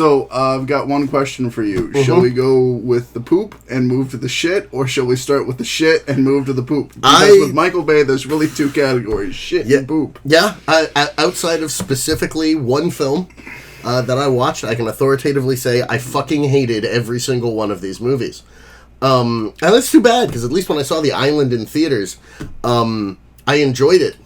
So, I've got one question for you. Mm-hmm. Shall we go with the poop and move to the shit, or shall we start with the shit and move to the poop? Because with Michael Bay, there's really two categories, shit and poop. Yeah, outside of specifically one film that I watched, I can authoritatively say I fucking hated every single one of these movies. And that's too bad, because at least when I saw The Island in theaters, I enjoyed it.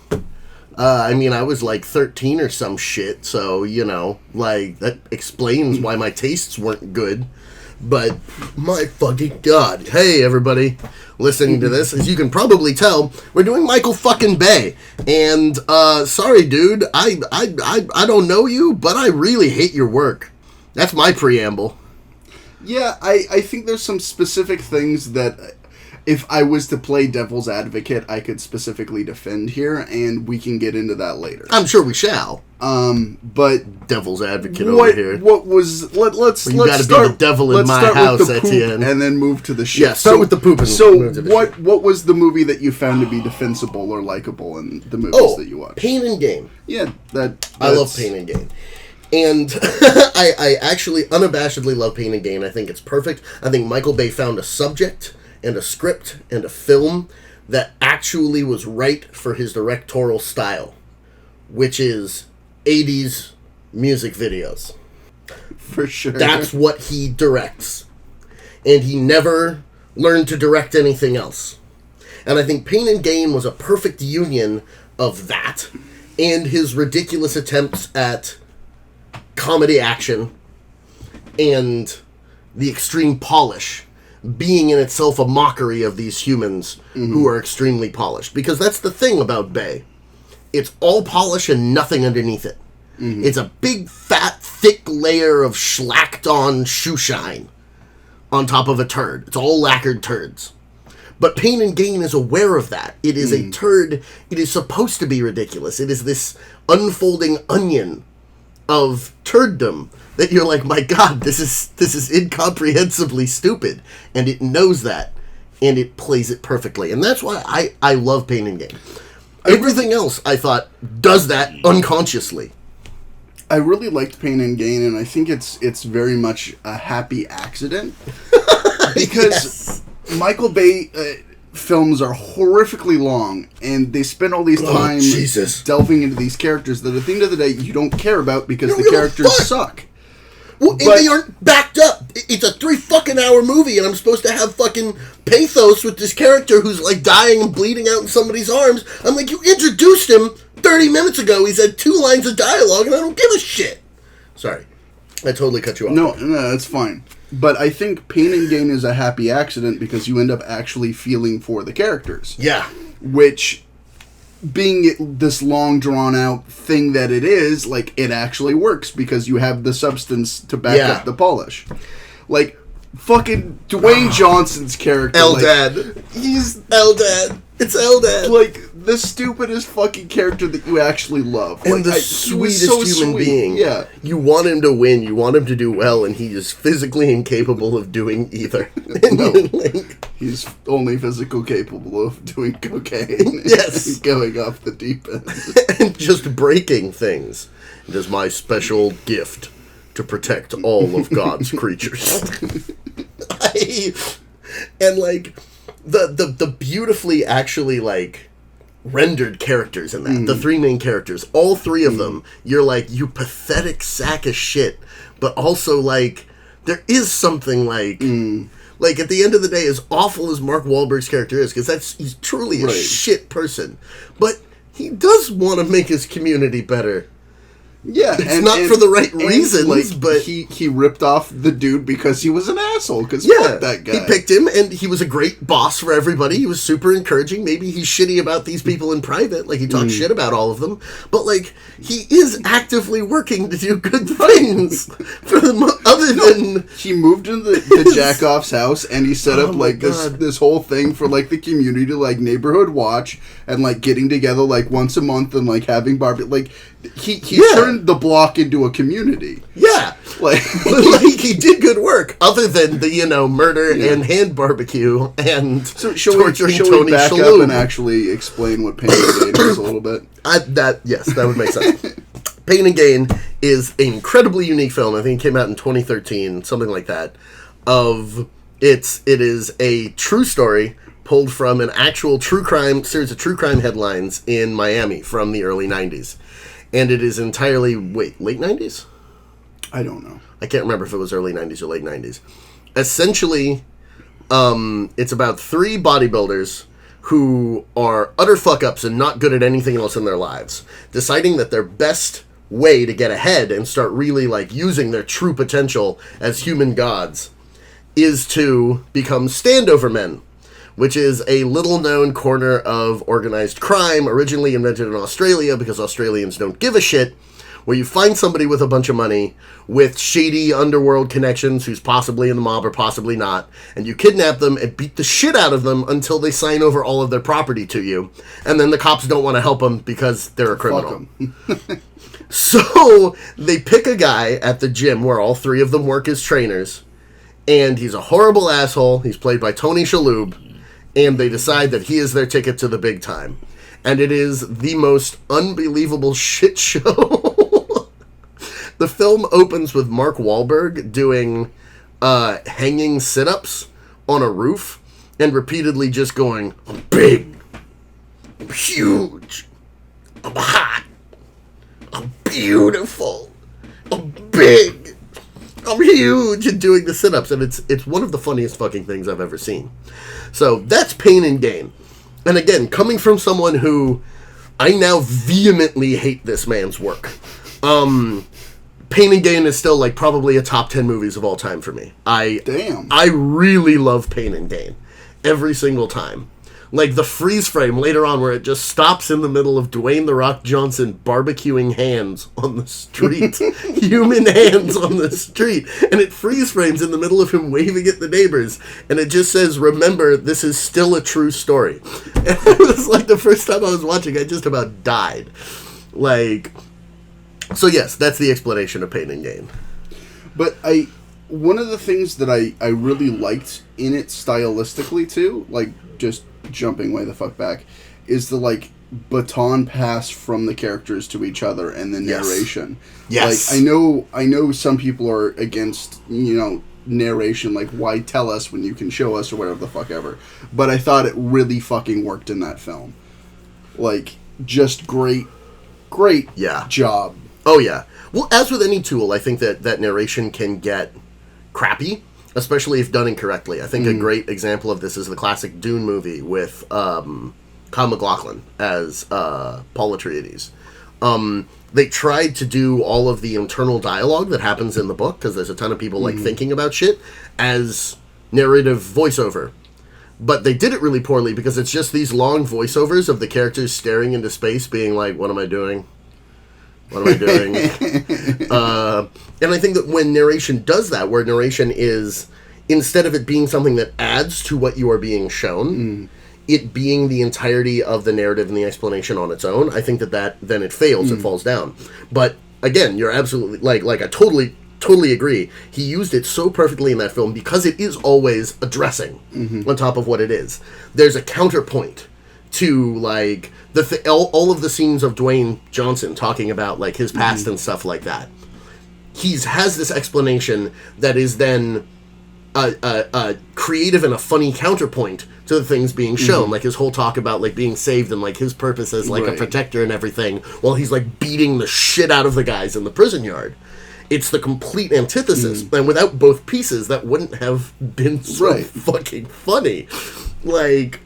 I mean, I was like 13 or some shit, so, that explains why my tastes weren't good. But, my fucking God. Hey, everybody listening to this, as you can probably tell, we're doing Michael fucking Bay. And, sorry, dude, I don't know you, but I really hate your work. That's my preamble. Yeah, I think there's some specific things that if I was to play devil's advocate, I could specifically defend here, and we can get into that later. I'm sure we shall. But devil's advocate over here. What was let's you gotta start be the devil in my house, Etienne, and then move to the shit. Yeah, start with the poop. What was the movie that you found to be defensible or likable in the movies that you watched? Pain and Gain. Yeah, I love Pain and Gain. And I actually unabashedly love Pain and Gain. I think it's perfect. I think Michael Bay found a subject and a script and a film that actually was right for his directorial style, which is 80s music videos. For sure. That's what he directs. And he never learned to direct anything else. And I think Pain and Gain was a perfect union of that and his ridiculous attempts at comedy action and the extreme polish being in itself a mockery of these humans who are extremely polished. Because that's the thing about Bay. It's all polish and nothing underneath it. Mm-hmm. It's a big, fat, thick layer of schlacked-on shoe shine on top of a turd. It's all lacquered turds. But Pain and Gain is aware of that. It is a turd. It is supposed to be ridiculous. It is this unfolding onion of turddom that you're like, my God, this is incomprehensibly stupid. And it knows that, and it plays it perfectly. And that's why I love Pain and Gain. Everything else, I thought, does that unconsciously. I really liked Pain and Gain, and I think it's very much a happy accident. Because Michael Bay films are horrifically long, and they spend all these time delving into these characters that at the end of the day you don't care about because the characters suck. Well, and they aren't backed up. It's a 3 fucking hour movie, and I'm supposed to have fucking pathos with this character who's like dying and bleeding out in somebody's arms. I'm like, you introduced him 30 minutes ago. He's had 2 lines of dialogue, and I don't give a shit. Sorry. I totally cut you off. No, that's fine. But I think Pain and Gain is a happy accident because you end up actually feeling for the characters. Yeah. Which, being this long drawn out thing that it is, like, it actually works because you have the substance to back up the polish. Like, fucking Dwayne Johnson's character. Eldad. He's Eldad. It's Eldad. Like, the stupidest fucking character that you actually love. And the sweetest human being. Yeah. You want him to win, you want him to do well, and he is physically incapable of doing either. No. He's only physical capable of doing cocaine. Yes. And going off the deep end. And just breaking things. It is my special gift to protect all of God's creatures. And, like, the beautifully actually, like, rendered characters in that. The 3 main characters. All 3 of them, you're like, you pathetic sack of shit. But also, like, there is something, like... Like, at the end of the day, as awful as Mark Wahlberg's character is, because he's truly a shit person, but he does want to make his community better. Yeah, it's not for the right reasons, like, but... He ripped off the dude because he was an asshole, because fuck that guy. He picked him, and he was a great boss for everybody. He was super encouraging. Maybe he's shitty about these people in private, like, he talks shit about all of them, but, like, he is actively working to do good things for them, other than... He moved into the Jack-Off's house, and he set up, like, this whole thing for, like, the community to, like, neighborhood watch, and, like, getting together, like, once a month, and, like, having barbecue, like... He turned the block into a community. Yeah. Like he did good work, other than the, murder and hand barbecue and torturing Tony we back Shalhoub. up and actually explain what Pain and Gain is a little bit? That would make sense. Pain and Gain is an incredibly unique film. I think it came out in 2013, something like that. It is a true story pulled from an actual series of true crime headlines in Miami from the early 90s. And it is entirely, late 90s? I don't know. I can't remember if it was early 90s or late 90s. Essentially, it's about 3 bodybuilders who are utter fuck-ups and not good at anything else in their lives, deciding that their best way to get ahead and start really, like, using their true potential as human gods is to become standover men, which is a little-known corner of organized crime, originally invented in Australia because Australians don't give a shit, where you find somebody with a bunch of money, with shady underworld connections, who's possibly in the mob or possibly not, and you kidnap them and beat the shit out of them until they sign over all of their property to you, and then the cops don't want to help them because they're a criminal. So, they pick a guy at the gym where all 3 of them work as trainers, and he's a horrible asshole. He's played by Tony Shalhoub, and they decide that he is their ticket to the big time. And it is the most unbelievable shit show. The film opens with Mark Wahlberg doing hanging sit-ups on a roof and repeatedly just going, I'm big, I'm huge, I'm hot, I'm beautiful, I'm big, I'm huge, and doing the sit-ups. And it's one of the funniest fucking things I've ever seen. So that's Pain and Gain. And again, coming from someone who I now vehemently hate this man's work. Pain and Gain is still, like, probably a top 10 movies of all time for me. I really love Pain and Gain. Every single time. Like, the freeze frame later on where it just stops in the middle of Dwayne "The Rock" Johnson barbecuing hands on the street. Human hands on the street. And it freeze frames in the middle of him waving at the neighbors. And it just says, remember, this is still a true story. And it was like the first time I was watching, I just about died. Like... So yes, that's the explanation of Pain and Gain. But one of the things that I really liked in it stylistically too, like just jumping way the fuck back, is the like baton pass from the characters to each other and the narration. Yes. Like I know some people are against, narration, like why tell us when you can show us or whatever the fuck ever. But I thought it really fucking worked in that film. Like just great job. Oh, yeah. Well, as with any tool, I think that narration can get crappy, especially if done incorrectly. I think a great example of this is the classic Dune movie with Kyle MacLachlan as Paul Atreides. They tried to do all of the internal dialogue that happens in the book, because there's a ton of people like thinking about shit, as narrative voiceover. But they did it really poorly, because it's just these long voiceovers of the characters staring into space being like, what am I doing? What am I doing? And I think that when narration does that, where narration is, instead of it being something that adds to what you are being shown, it being the entirety of the narrative and the explanation on its own, I think that then it fails, it falls down. But again, you're absolutely, like I totally agree. He used it so perfectly in that film because it is always addressing on top of what it is. There's a counterpoint to, like, all of the scenes of Dwayne Johnson talking about, like, his past and stuff like that. He has this explanation that is then a creative and a funny counterpoint to the things being shown. Like, his whole talk about, like, being saved and, like, his purpose as, like, a protector and everything, while he's, like, beating the shit out of the guys in the prison yard. It's the complete antithesis. And without both pieces, that wouldn't have been so fucking funny. Like...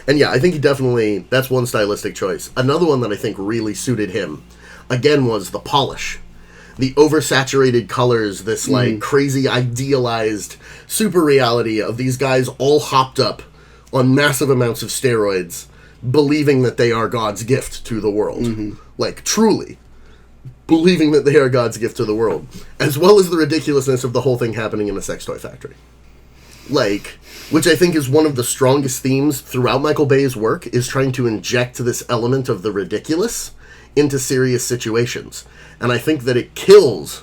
And yeah, I think he definitely, that's one stylistic choice. Another one that I think really suited him, again, was the polish. The oversaturated colors, this like crazy idealized super reality of these guys all hopped up on massive amounts of steroids, believing that they are God's gift to the world. Like, truly. Believing that they are God's gift to the world. As well as the ridiculousness of the whole thing happening in a sex toy factory. Like... Which I think is one of the strongest themes throughout Michael Bay's work, is trying to inject this element of the ridiculous into serious situations. And I think that it kills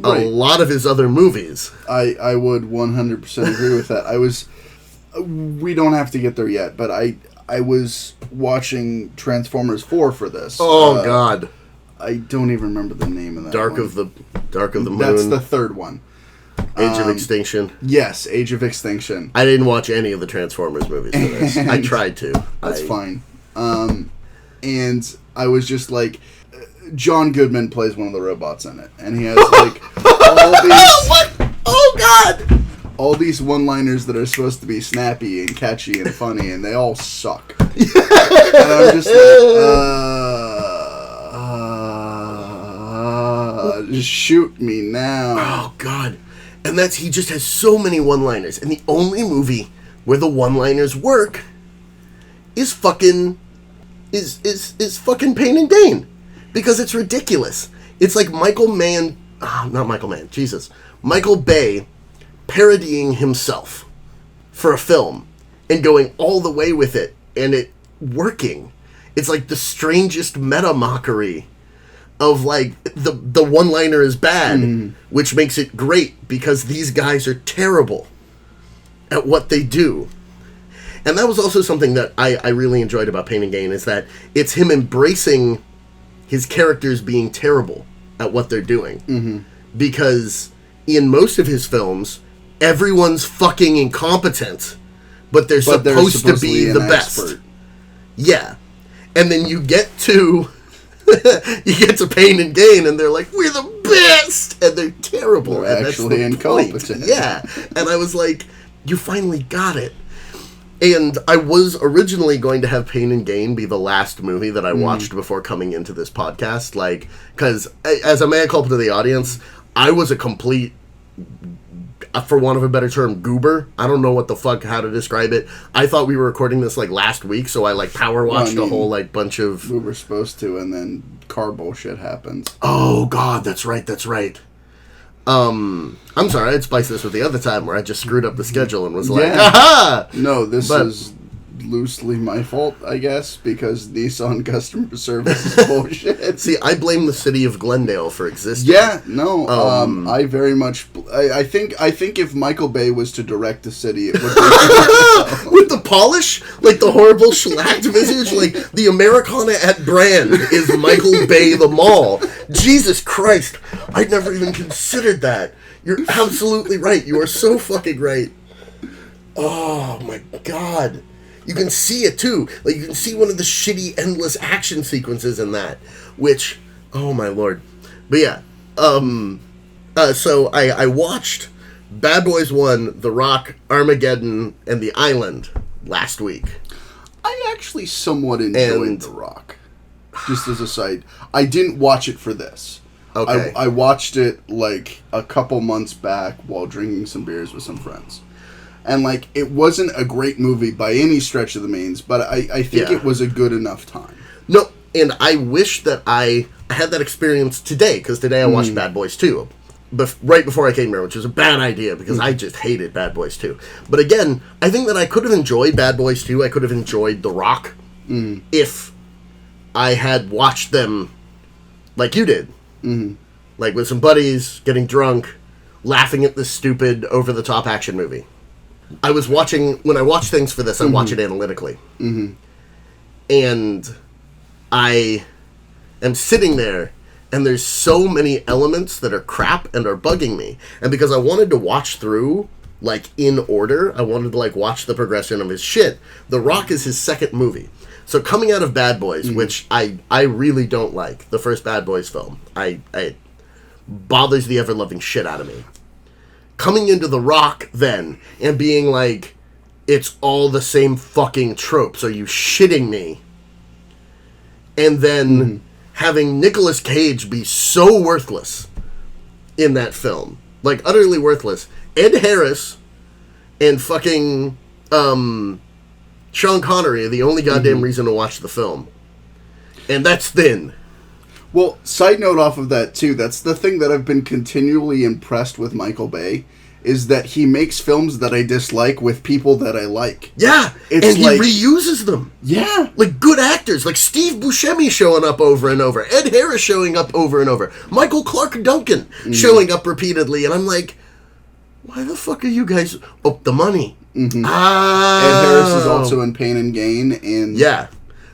a lot of his other movies. I would 100% agree with that. We don't have to get there yet, but I was watching Transformers 4 for this. Oh, God. I don't even remember the name of that Dark one. of the Moon. That's the third one. Age of Extinction. Yes, Age of Extinction. I didn't watch any of the Transformers movies for this. I tried to. That's fine. And I was just like, John Goodman plays one of the robots in it, and he has like all these. What? Oh God! All these one-liners that are supposed to be snappy and catchy and funny, and they all suck. And I'm just like, just shoot me now. Oh God! And he just has so many one-liners, and the only movie where the one-liners work is fucking Pain and Gain, because it's ridiculous. It's like Michael Bay parodying himself for a film and going all the way with it and it working. It's like the strangest meta mockery of like the one-liner is bad, which makes it great because these guys are terrible at what they do. And that was also something that I really enjoyed about Pain and Gain, is that it's him embracing his characters being terrible at what they're doing. Because in most of his films, everyone's fucking incompetent, but they're supposed to be the best. Expert. Yeah. And then you get to Pain and Gain, and they're like, we're the best! And they're terrible. They're actually incompetent. Yeah. And I was like, you finally got it. And I was originally going to have Pain and Gain be the last movie that I watched before coming into this podcast. Like, because as a mea culpa to the audience, I was a complete, for want of a better term, goober. I don't know how to describe it. I thought we were recording this like last week, so I like power watched a whole like bunch of... We were supposed to, and then car bullshit happens. Oh God, that's right. I'm sorry, I'd spice this with the other time where I just screwed up the schedule and was like, aha! No, this is loosely my fault, I guess, because Nissan customer service is bullshit. See, I blame the city of Glendale for existing. Yeah, no, I very much... I think if Michael Bay was to direct the city, it would be... With the polish? Like the horrible shellacked visage? Like the Americana at brand is Michael Bay the Mall. Jesus Christ. I'd never even considered that. You're absolutely right. You are so fucking right. Oh my God. You can see it too. Like you can see one of the shitty endless action sequences in that. Which, oh my lord. But yeah. So I watched Bad Boys 1, The Rock, Armageddon, and The Island last week. I actually somewhat enjoyed The Rock. Just as a side. I didn't watch it for this. Okay. I watched it like a couple months back while drinking some beers with some friends. And like it wasn't a great movie by any stretch of the means, but I think it was a good enough time. No, and I wish that I had that experience today, because today I watched Bad Boys 2. Right before I came here, which was a bad idea, because I just hated Bad Boys 2. But again, I think that I could have enjoyed Bad Boys 2, I could have enjoyed The Rock, if I had watched them like you did. Like with some buddies, getting drunk, laughing at this stupid, over-the-top action movie. When I watch things for this, I watch it analytically. And I am sitting there, and there's so many elements that are crap and are bugging me. And because I wanted to watch through, like, in order, I wanted to, like, watch the progression of his shit. The Rock is his second movie. So coming out of Bad Boys, which I really don't like, the first Bad Boys film, it bothers the ever-loving shit out of me. Coming into The Rock, then, and being like, it's all the same fucking tropes. Are you shitting me? And then having Nicolas Cage be so worthless in that film. Like, utterly worthless. Ed Harris and fucking Sean Connery are the only goddamn reason to watch the film. And that's thin. Well, side note off of that, too, that's the thing that I've been continually impressed with Michael Bay, is that he makes films that I dislike with people that I like. Yeah, and he reuses them. Yeah. Like good actors, like Steve Buscemi showing up over and over, Ed Harris showing up over and over, Michael Clark Duncan showing up repeatedly, and I'm like, why the fuck are you guys... Oh, the money. Ed Harris is also in Pain and Gain, and... Yeah.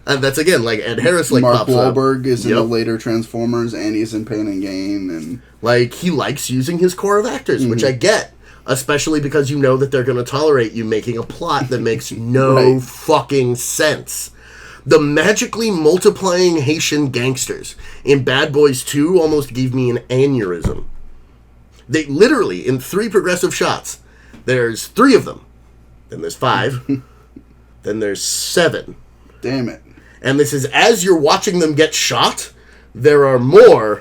And that's, again, like, Ed Harris, like, Mark pops up. Wahlberg is in the later Transformers, and he's in Pain and Gain, and... Like, he likes using his core of actors, which I get. Especially because you know that they're going to tolerate you making a plot that makes no fucking sense. The magically multiplying Haitian gangsters in Bad Boys 2 almost gave me an aneurysm. They literally, in 3 progressive shots, there's 3 of them. Then there's 5. Then there's 7. Damn it. And this is as you're watching them get shot, there are more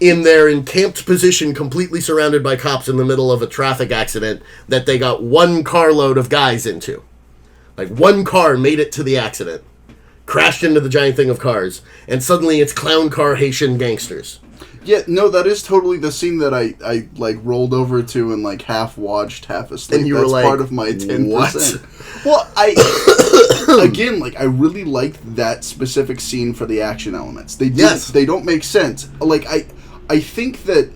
in their encamped position, completely surrounded by cops in the middle of a traffic accident that they got 1 carload of guys into. Like, 1 car made it to the accident, crashed into the giant thing of cars, and suddenly it's clown car Haitian gangsters. Yeah, no, that is totally the scene that I like rolled over to and like half watched, half asleep. And you That's were like, part of my 10%. what? Well, again, like, I really liked that specific scene for the action elements. They don't make sense. Like, I think that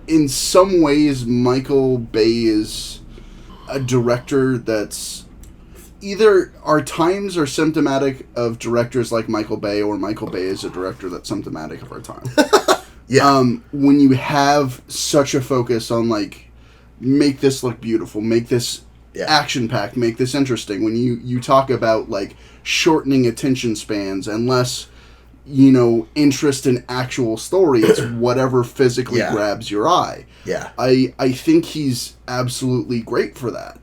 in some ways Michael Bay is a director that's either our times are symptomatic of directors like Michael Bay, or Michael Bay is a director that's symptomatic of our time. Yeah. When you have such a focus on, like, make this look beautiful, make this action-packed, make this interesting. When you talk about, like, shortening attention spans and less, you know, interest in actual story, it's whatever physically grabs your eye. Yeah. I think he's absolutely great for that.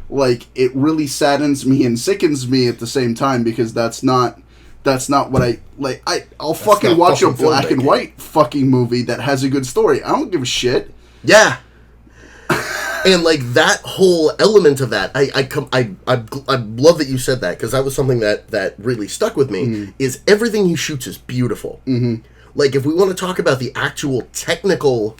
Like, it really saddens me and sickens me at the same time, because that's not what I like. I'll fucking watch a black and white fucking movie that has a good story. I don't give a shit. Yeah. And, like, that whole element of that, I love that you said that, because that was something that really stuck with me, is everything he shoots is beautiful. Like, if we want to talk about the actual technical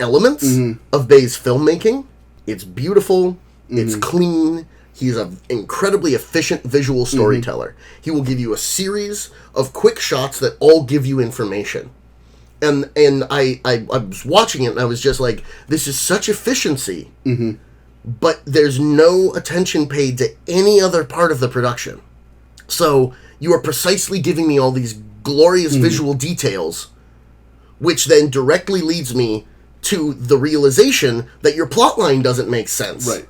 elements of Bay's filmmaking, it's beautiful, it's clean, he's an incredibly efficient visual storyteller. He will give you a series of quick shots that all give you information. And I was watching it, and I was just like, this is such efficiency, but there's no attention paid to any other part of the production. So you are precisely giving me all these glorious visual details, which then directly leads me to the realization that your plotline doesn't make sense. Right.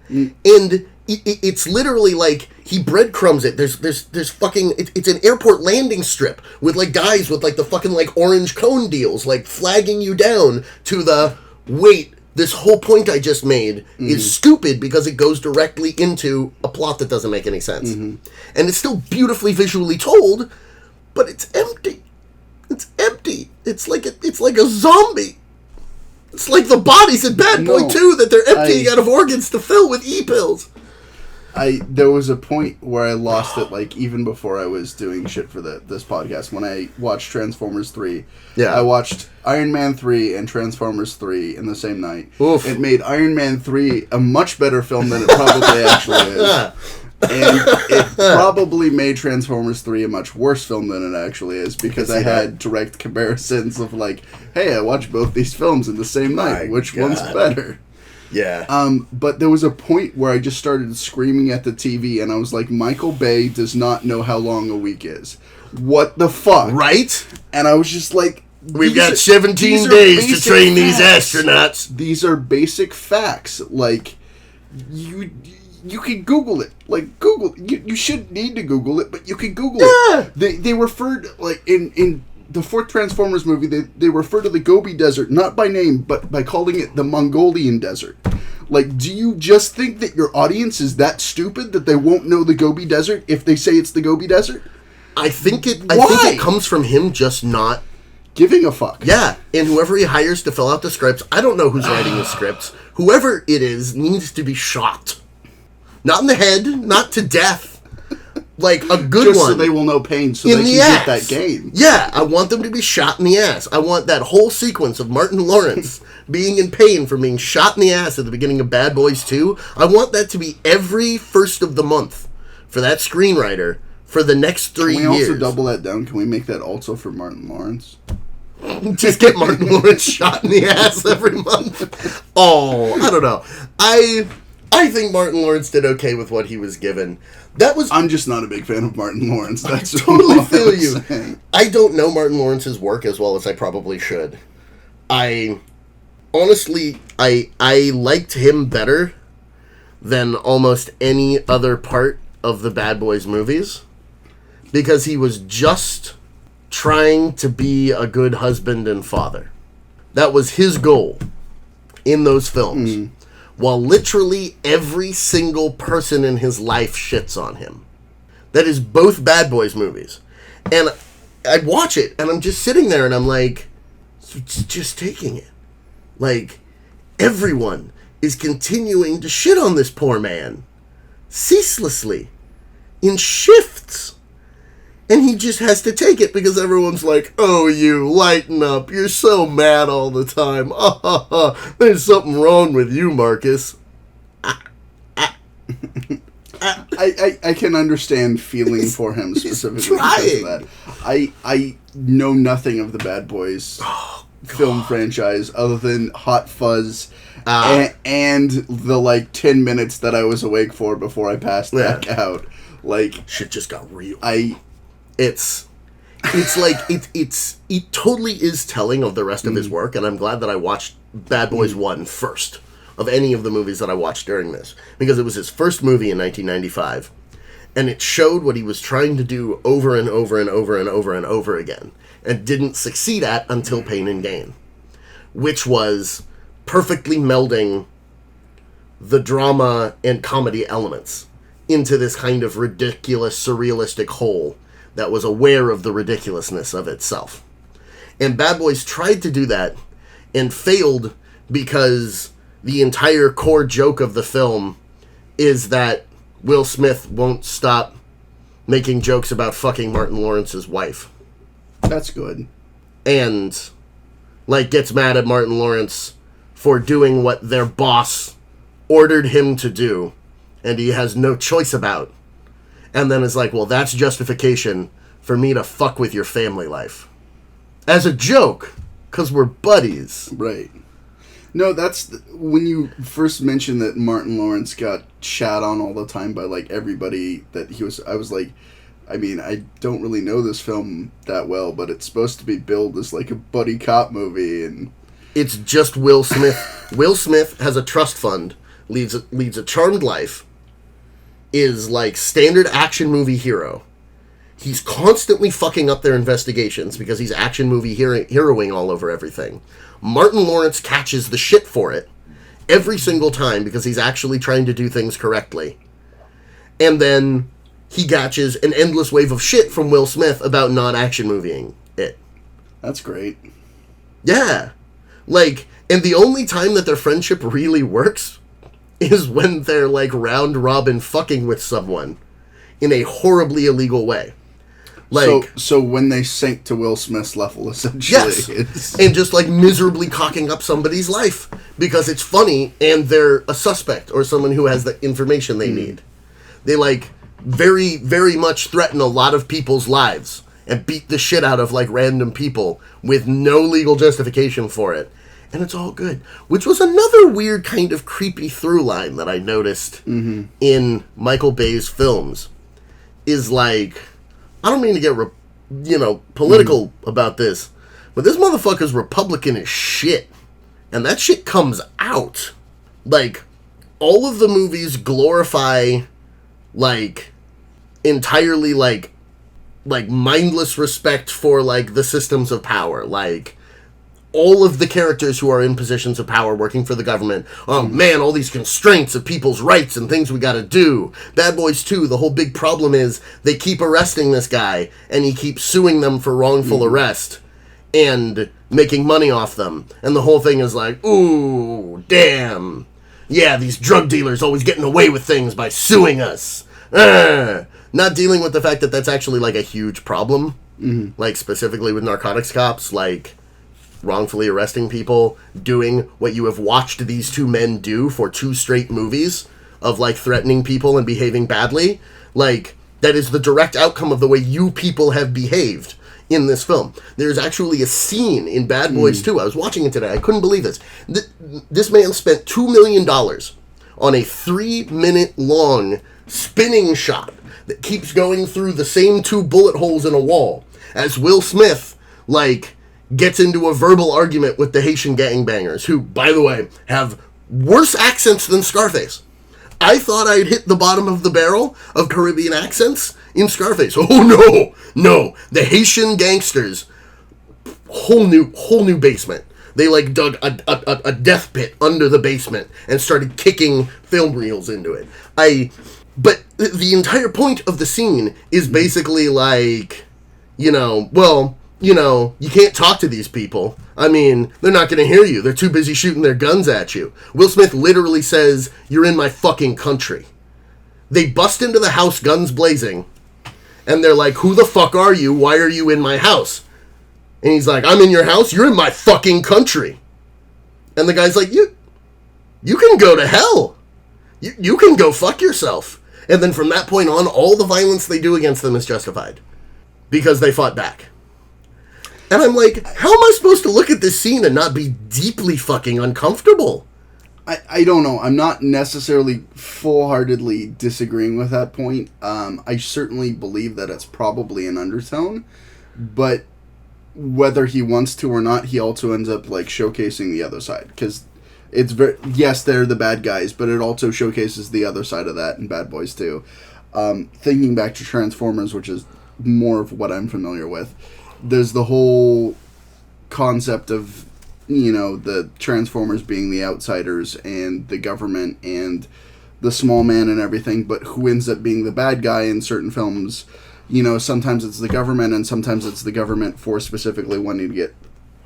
And it's literally like he breadcrumbs it. There's fucking it's an airport landing strip with like guys with like the fucking like orange cone deals, like flagging you down to the wait. This whole point I just made is stupid because it goes directly into a plot that doesn't make any sense, and it's still beautifully visually told, but it's empty. It's empty. It's like a zombie. It's like the bodies in Bad Boy 2 that they're emptying out of organs to fill with E-pills. There was a point where I lost it, like, even before I was doing shit for this podcast, when I watched Transformers 3. Yeah. I watched Iron Man 3 and Transformers 3 in the same night. Oof. It made Iron Man 3 a much better film than it probably actually is. And it probably made Transformers 3 a much worse film than it actually is, because I had direct comparisons of, like, hey, I watched both these films in the same night. Which one's better? Yeah. But there was a point where I just started screaming at the TV, and I was like, Michael Bay does not know how long a week is. What the fuck? Right? And I was just like, we've got 17 days to train these astronauts. These are basic facts. Like, you can Google it. Like, Google. You shouldn't need to Google it, but you can Google it. They referred, like, in the fourth Transformers movie, they refer to the Gobi Desert, not by name, but by calling it the Mongolian Desert. Like, do you just think that your audience is that stupid that they won't know the Gobi Desert if they say it's the Gobi Desert? I think it comes from him just not giving a fuck. Yeah, and whoever he hires to fill out the scripts, I don't know who's writing the scripts. Whoever it is needs to be shot. Not in the head, not to death. Like, a good just one. So they will know pain so they can get that game. Yeah, I want them to be shot in the ass. I want that whole sequence of Martin Lawrence being in pain from being shot in the ass at the beginning of Bad Boys 2. I want that to be every first of the month for that screenwriter for the next 3 years. Can we also double that down? Can we make that also for Martin Lawrence? Just get Martin Lawrence shot in the ass every month. Oh, I don't know. I think Martin Lawrence did okay with what he was given. I'm just not a big fan of Martin Lawrence. That's I totally feel you. saying. I don't know Martin Lawrence's work as well as I probably should. Honestly, I liked him better than almost any other part of the Bad Boys movies, because he was just trying to be a good husband and father. That was his goal in those films. While literally every single person in his life shits on him. That is both Bad Boys movies. And I'd watch it, and I'm just sitting there, and I'm like, you're just taking it. Like, everyone is continuing to shit on this poor man. Ceaselessly. In shifts. And he just has to take it because everyone's like, oh, you, lighten up. You're so mad all the time. There's something wrong with you, Marcus. I can understand feeling for him specifically because of that. I know nothing of the Bad Boys film franchise other than Hot Fuzz and the, like, 10 minutes that I was awake for before I passed back out. Like, shit just got real. It's like it totally is telling of the rest of his work, and I'm glad that I watched Bad Boys 1 first of any of the movies that I watched during this, because it was his first movie in 1995, and it showed what he was trying to do over and over and over and over and over again, and didn't succeed at until Pain and Gain, which was perfectly melding the drama and comedy elements into this kind of ridiculous, surrealistic whole that was aware of the ridiculousness of itself. And Bad Boys tried to do that and failed because the entire core joke of the film is that Will Smith won't stop making jokes about fucking Martin Lawrence's wife. That's good. And, like, gets mad at Martin Lawrence for doing what their boss ordered him to do, and he has no choice about. And then is like, well, that's justification for me to fuck with your family life. As a joke, because we're buddies. Right. No, when you first mentioned that Martin Lawrence got shat on all the time by, like, everybody that I was like, I mean, I don't really know this film that well, but it's supposed to be billed as, like, a buddy cop movie, and it's just Will Smith. Will Smith has a trust fund, leads a charmed life, is like standard action movie hero. He's constantly fucking up their investigations because he's action movie heroing all over everything. Martin Lawrence catches the shit for it every single time because he's actually trying to do things correctly. And then he catches an endless wave of shit from Will Smith about not action movieing it. That's great. Yeah. Like, and the only time that their friendship really works is when they're, like, round robin fucking with someone in a horribly illegal way. Like, so when they sink to Will Smith's level, essentially. Yes. And just, like, miserably cocking up somebody's life because it's funny and they're a suspect or someone who has the information they need. They, like, very, very much threaten a lot of people's lives and beat the shit out of, like, random people with no legal justification for it. And it's all good. Which was another weird kind of creepy through line that I noticed in Michael Bay's films. Is like, I don't mean to get, political about this, but this motherfucker's Republican as shit. And that shit comes out. Like, all of the movies glorify, like, entirely, like mindless respect for, like, the systems of power. Like, all of the characters who are in positions of power working for the government, oh man, all these constraints of people's rights and things we gotta do. Bad Boys 2, the whole big problem is they keep arresting this guy, and he keeps suing them for wrongful arrest, and making money off them. And the whole thing is like, ooh, damn. Yeah, these drug dealers always getting away with things by suing us. Not dealing with the fact that that's actually, like, a huge problem. Like, specifically with narcotics cops, like, wrongfully arresting people, doing what you have watched these two men do for 2 straight movies of, like, threatening people and behaving badly. Like, that is the direct outcome of the way you people have behaved in this film. There's actually a scene in Bad Boys 2. I was watching it today. I couldn't believe this. This man spent $2 million on a 3-minute long spinning shot that keeps going through the same 2 bullet holes in a wall as Will Smith, like, gets into a verbal argument with the Haitian gangbangers, who, by the way, have worse accents than Scarface. I thought I'd hit the bottom of the barrel of Caribbean accents in Scarface. Oh, no. The Haitian gangsters, whole new basement. They, like, dug a death pit under the basement and started kicking film reels into it. But the entire point of the scene is basically like, you can't talk to these people. I mean, they're not going to hear you. They're too busy shooting their guns at you. Will Smith literally says, "You're in my fucking country." They bust into the house, guns blazing, and they're like, "Who the fuck are you? Why are you in my house?" And he's like, "I'm in your house? You're in my fucking country." And the guy's like, You can go to hell. You can go fuck yourself. And then from that point on, all the violence they do against them is justified. Because they fought back. And I'm like, how am I supposed to look at this scene and not be deeply fucking uncomfortable? I don't know. I'm not necessarily full-heartedly disagreeing with that point. I certainly believe that it's probably an undertone. But whether he wants to or not, he also ends up, like, showcasing the other side. Because it's very... Yes, they're the bad guys, but it also showcases the other side of that in Bad Boys 2. Thinking back to Transformers, which is more of what I'm familiar with, there's the whole concept of, the Transformers being the outsiders and the government and the small man and everything, but who ends up being the bad guy in certain films. Sometimes it's the government and sometimes it's the government for specifically wanting to get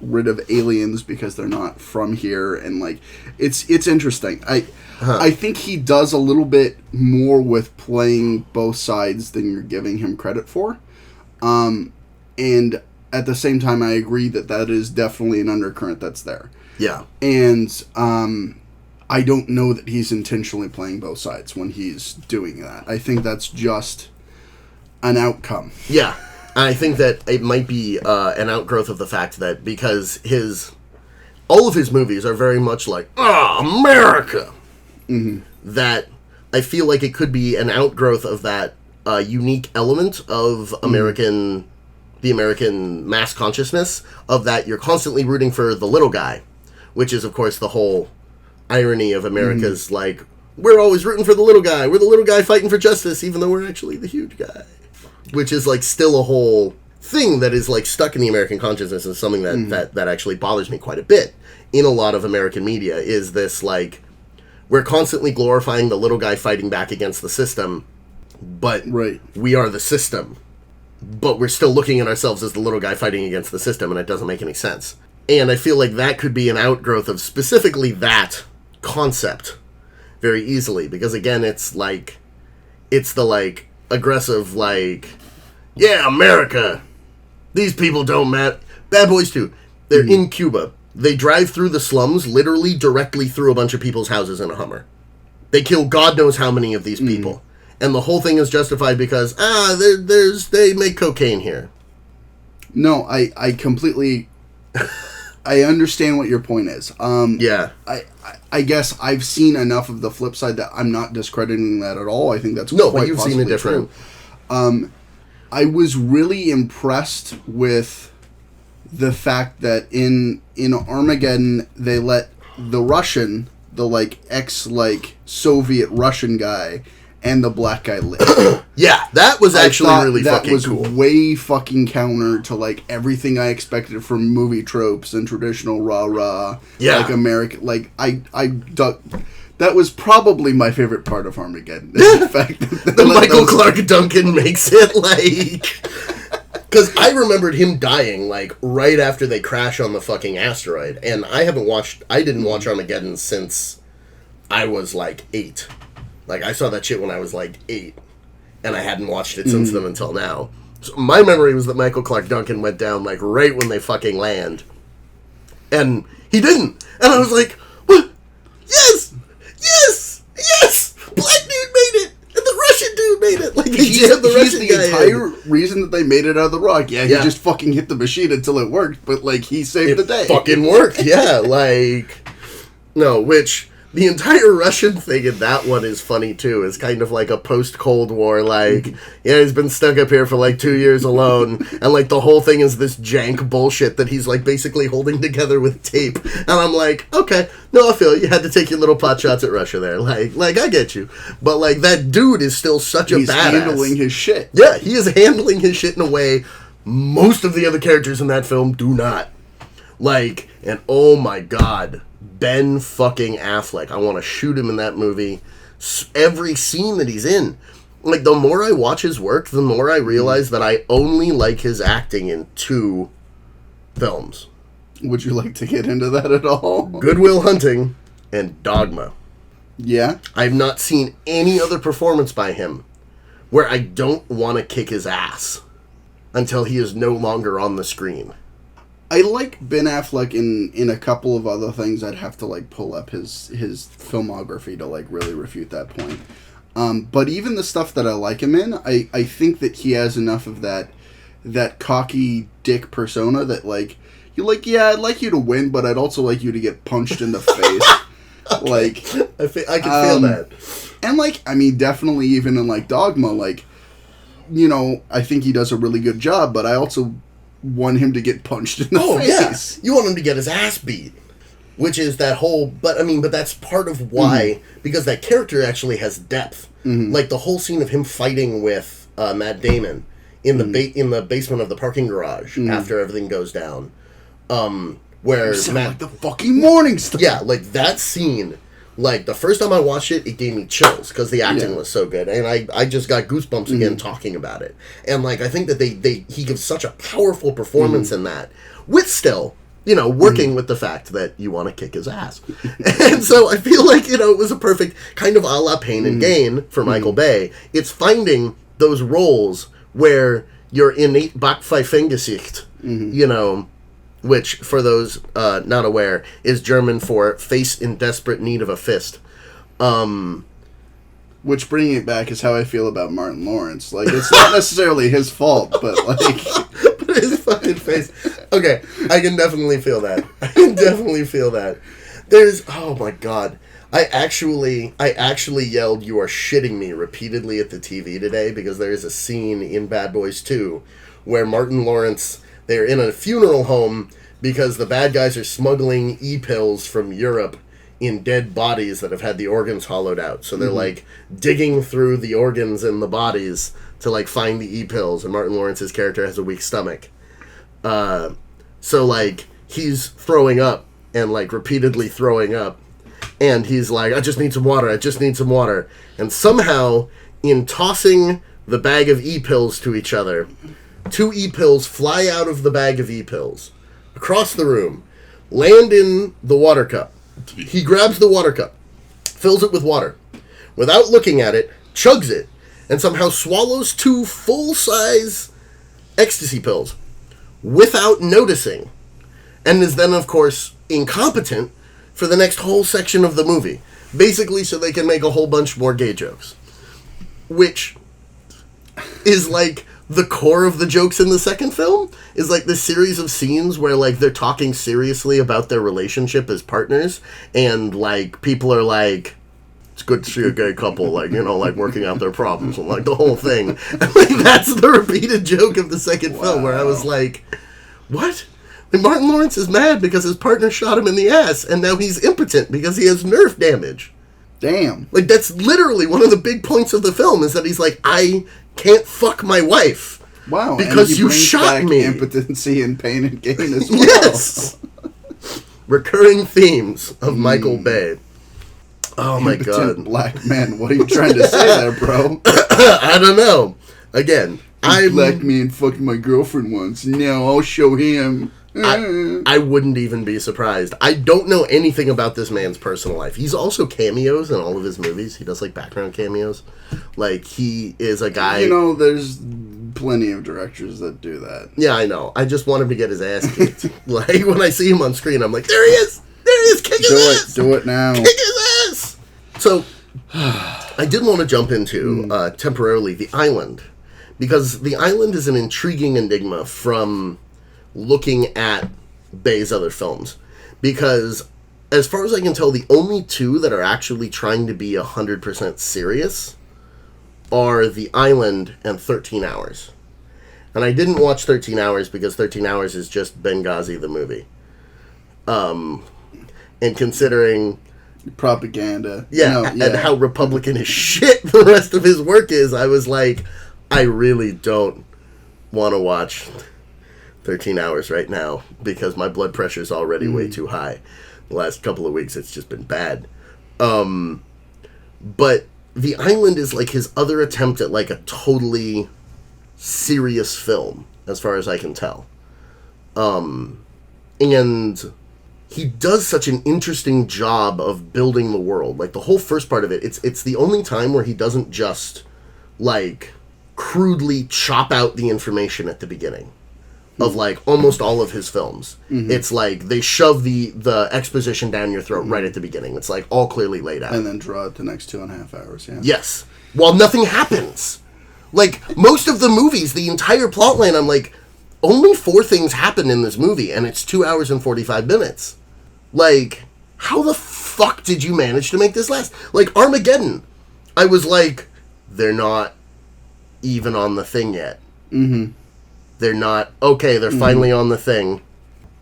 rid of aliens because they're not from here, and, like, it's interesting. I think he does a little bit more with playing both sides than you're giving him credit for. And at the same time, I agree that is definitely an undercurrent that's there. Yeah. And I don't know that he's intentionally playing both sides when he's doing that. I think that's just an outcome. Yeah. I think that it might be an outgrowth of the fact that because all of his movies are very much like, America! Mm-hmm. That I feel like it could be an outgrowth of that unique element of the American mass consciousness, of that you're constantly rooting for the little guy, which is, of course, the whole irony of America's, like, we're always rooting for the little guy. We're the little guy fighting for justice, even though we're actually the huge guy. Which is, like, still a whole thing that is, like, stuck in the American consciousness, and something that actually bothers me quite a bit in a lot of American media, is this, like, we're constantly glorifying the little guy fighting back against the system, but we are the system. But we're still looking at ourselves as the little guy fighting against the system, and it doesn't make any sense. And I feel like that could be an outgrowth of specifically that concept very easily, because, again, it's the, like, aggressive, like, yeah, America, these people don't matter. Bad Boys 2, they're in Cuba. They drive through the slums, literally directly through a bunch of people's houses in a Hummer. They kill God knows how many of these people. And the whole thing is justified because, they make cocaine here. No, I completely... I understand what your point is. Yeah. I guess I've seen enough of the flip side that I'm not discrediting that at all. I think that's no, but you've seen a different. True. I was really impressed with the fact that in Armageddon they let the Russian, the, like, Soviet Russian guy, and the black guy live. Yeah, that was actually really fucking cool. That was way fucking counter to, like, everything I expected from movie tropes and traditional rah-rah. Yeah. Like, American... Like, that was probably my favorite part of Armageddon. The fact that Michael Clark Duncan makes it, like... Because I remembered him dying, like, right after they crash on the fucking asteroid. And I didn't watch Armageddon since I was, like, 8. Like, I saw that shit when I was, like, 8. And I hadn't watched it since then until now. So my memory was that Michael Clark Duncan went down, like, right when they fucking land. And he didn't. And I was like, what? Yes! Yes! Yes! Black dude made it! And the Russian dude made it! Like, he jammed the Russian guy entire reason that they made it out of the rock. Yeah, he just fucking hit the machine until it worked, but, like, he saved the day. It fucking worked, yeah. Like, no, which... The entire Russian thing in that one is funny, too. It's kind of like a post-Cold War, like, yeah, he's been stuck up here for, like, 2 years alone, and, like, the whole thing is this jank bullshit that he's, like, basically holding together with tape. And I'm like, okay, no, I feel you had to take your little pot shots at Russia there. Like I get you. But, like, that dude is still such a badass. He's handling his shit. Yeah, he is handling his shit in a way most of the other characters in that film do not. Like, and oh my god, Ben fucking Affleck. I want to shoot him in that movie. Every scene that he's in. Like, the more I watch his work, the more I realize that I only like his acting in 2 films. Would you like to get into that at all? Good Will Hunting and Dogma. Yeah? I've not seen any other performance by him where I don't want to kick his ass until he is no longer on the screen. I like Ben Affleck in a couple of other things. I'd have to, like, pull up his filmography to, like, really refute that point. But even the stuff that I like him in, I think that he has enough of that cocky dick persona that, like, you're like, yeah, I'd like you to win, but I'd also like you to get punched in the face. Like, I can feel that. And, like, I mean, definitely even in, like, Dogma, like, you know, I think he does a really good job, but I also want him to get punched in the face. Yeah. You want him to get his ass beat. Which is that whole... But that's part of why... Because that character actually has depth. Like, the whole scene of him fighting with Matt Damon in the basement of the parking garage after everything goes down. Where Matt... like the fucking Morning Star. Yeah, like, that scene... Like, the first time I watched it, it gave me chills, because the acting was so good, and I just got goosebumps again talking about it. And, like, I think that he gives such a powerful performance in that, with still, you know, working with the fact that you want to kick his ass. And so I feel like, you know, it was a perfect kind of a la Pain and Gain for Michael Bay. It's finding those roles where your innate Backpfeifengesicht, you know, which, for those not aware, is German for face in desperate need of a fist. Which, bringing it back, is how I feel about Martin Lawrence. Like, it's not necessarily his fault, but, like... but his fucking face... Okay, I can definitely feel that. I can definitely feel that. There's... Oh, my God. I actually yelled, "You are shitting me," repeatedly at the TV today, because there is a scene in Bad Boys 2 where Martin Lawrence... They're in a funeral home because the bad guys are smuggling E-pills from Europe in dead bodies that have had the organs hollowed out. So they're, like, digging through the organs and the bodies to, like, find the E-pills. And Martin Lawrence's character has a weak stomach. So, like, he's throwing up and, like, repeatedly throwing up. And he's like, I just need some water. I just need some water. And somehow, in tossing the bag of E-pills to each other... 2 E-pills fly out of the bag of E-pills, across the room, land in the water cup. He grabs the water cup, fills it with water, without looking at it, chugs it, and somehow swallows 2 full-size ecstasy pills, without noticing, and is then, of course, incompetent for the next whole section of the movie, basically so they can make a whole bunch more gay jokes. Which is, like... The core of the jokes in the second film is, like, this series of scenes where, like, they're talking seriously about their relationship as partners, and, like, people are like, it's good to see a gay couple, like, you know, like, working out their problems, and, like, the whole thing. And, like, that's the repeated joke of the second film, where I was like, what? Like, Martin Lawrence is mad because his partner shot him in the ass, and now he's impotent because he has nerve damage. Damn. Like, that's literally one of the big points of the film, is that he's like, I can't fuck my wife. Wow. Because you shot me. Impotency and Pain and Gain as well. Yes. Recurring themes of Michael Bay. Oh my God. Black man. What are you trying to say there, bro? I don't know. Again, I black man fucked my girlfriend once. Now I'll show him. I wouldn't even be surprised. I don't know anything about this man's personal life. He's also cameos in all of his movies. He does, like, background cameos. Like, he is a guy... You know, there's plenty of directors that do that. Yeah, I know. I just want him to get his ass kicked. Like, when I see him on screen, I'm like, there he is! There he is! Kick his ass! Do it now. Kick his ass! So, I did want to jump into, temporarily, The Island. Because The Island is an intriguing enigma from... looking at Bay's other films, because as far as I can tell, the only two that are actually trying to be 100% serious are The Island and 13 Hours. And I didn't watch 13 Hours because 13 Hours is just Benghazi the movie. And considering... propaganda. And how Republican as shit the rest of his work is, I was like, I really don't want to watch 13 Hours right now because my blood pressure is already way too high. The last couple of weeks, it's just been bad. But The Island is like his other attempt at like a totally serious film, as far as I can tell. And he does such an interesting job of building the world. Like, the whole first part of it, it's the only time where he doesn't just, like, crudely chop out the information at the beginning of, like, almost all of his films. Mm-hmm. It's like, they shove the exposition down your throat right at the beginning. It's, like, all clearly laid out. And then draw it the next 2.5 hours, yeah. Yes. While nothing happens. Like, most of the movies, the entire plotline, I'm like... only 4 things happen in this movie, and it's 2 hours and 45 minutes. Like, how the fuck did you manage to make this last? Like, Armageddon, I was like, they're not even on the thing yet. Mm-hmm. They're not, okay, they're finally on the thing.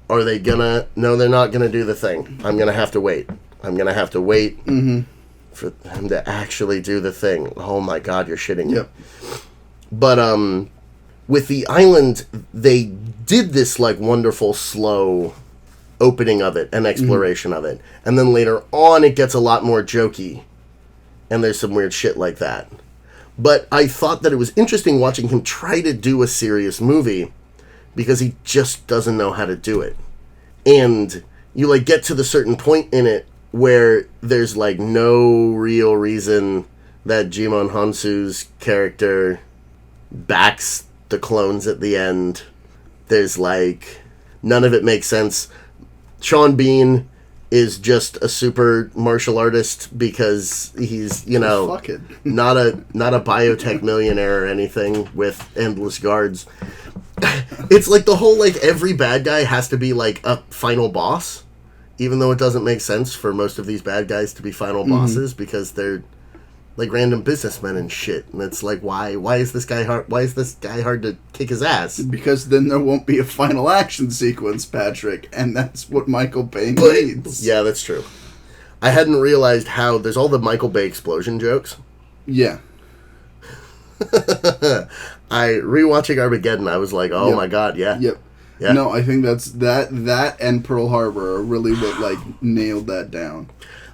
Are they gonna, no, they're not gonna do the thing. I'm gonna have to wait. For them to actually do the thing. Oh my god, you're shitting me. Yep. But, with The Island, they did this, like, wonderful, slow opening of it and exploration of it. And then later on, it gets a lot more jokey. And there's some weird shit like that. But I thought that it was interesting watching him try to do a serious movie because he just doesn't know how to do it. And you, like, get to the certain point in it where there's, like, no real reason that Jimon Honsu's character backs the clones at the end. There's, like, none of it makes sense. Sean Bean is just a super martial artist because he's, you know, not a biotech millionaire or anything with endless guards. It's like the whole, like, every bad guy has to be, like, a final boss, even though it doesn't make sense for most of these bad guys to be final bosses because they're like random businessmen and shit, and it's like, why is this guy hard? Why is this guy hard to kick his ass? Because then there won't be a final action sequence, Patrick, and that's what Michael Bay needs. Yeah, that's true. I hadn't realized how there's all the Michael Bay explosion jokes. Yeah. Rewatching Armageddon, I was like, oh my god, yeah. Yep. Yeah. No, I think that's that and Pearl Harbor are really what, like, nailed that down.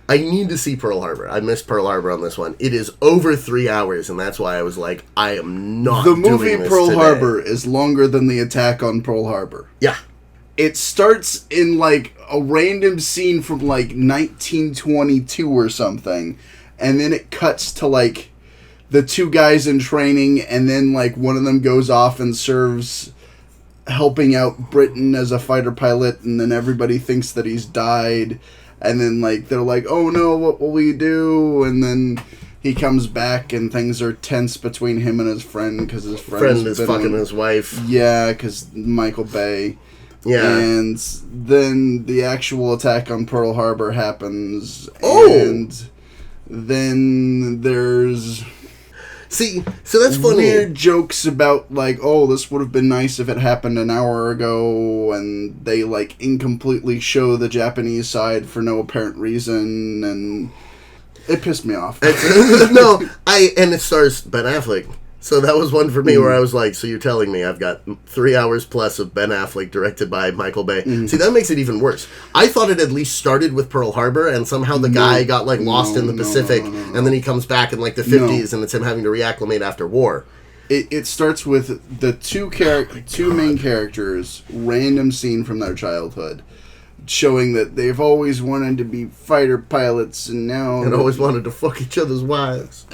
I need to see Pearl Harbor. I missed Pearl Harbor on this one. It is over 3 hours, and that's why I was like, I am not doing this today. The movie Pearl Harbor is longer than the attack on Pearl Harbor. Yeah. It starts in, like, a random scene from, like, 1922 or something, and then it cuts to, like, the 2 guys in training, and then, like, one of them goes off and serves helping out Britain as a fighter pilot, and then everybody thinks that he's died. And then, like, they're like, oh no, what will we do? And then he comes back and things are tense between him and his friend because his friend is fucking his wife. Yeah, because Michael Bay. Yeah. And then the actual attack on Pearl Harbor happens. Oh! And then there's... See, so that's funny. Weird jokes about, like, oh, this would have been nice if it happened an hour ago, and they, like, incompletely show the Japanese side for no apparent reason, and it pissed me off. And it stars Ben Affleck. So that was one for me where I was like, so you're telling me I've got 3 hours plus of Ben Affleck directed by Michael Bay. See, that makes it even worse. I thought it at least started with Pearl Harbor, and somehow the guy got, like, lost in the Pacific, and then he comes back in, like, the 50s, and it's him having to reacclimate after war. It starts with the two main characters, random scene from their childhood, showing that they've always wanted to be fighter pilots, and now... And always wanted to fuck each other's wives.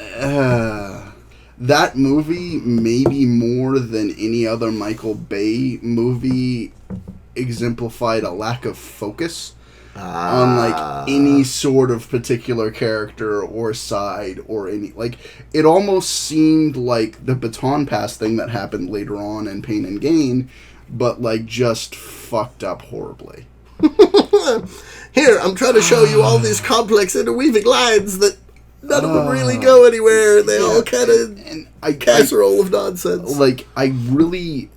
That movie, maybe more than any other Michael Bay movie, exemplified a lack of focus on, like, any sort of particular character or side or any... Like, it almost seemed like the baton pass thing that happened later on in Pain and Gain, but, like, just fucked up horribly. Here, I'm trying to show you all these complex interweaving lines that none of them really go anywhere. They all kind of casserole of nonsense. Like, I really,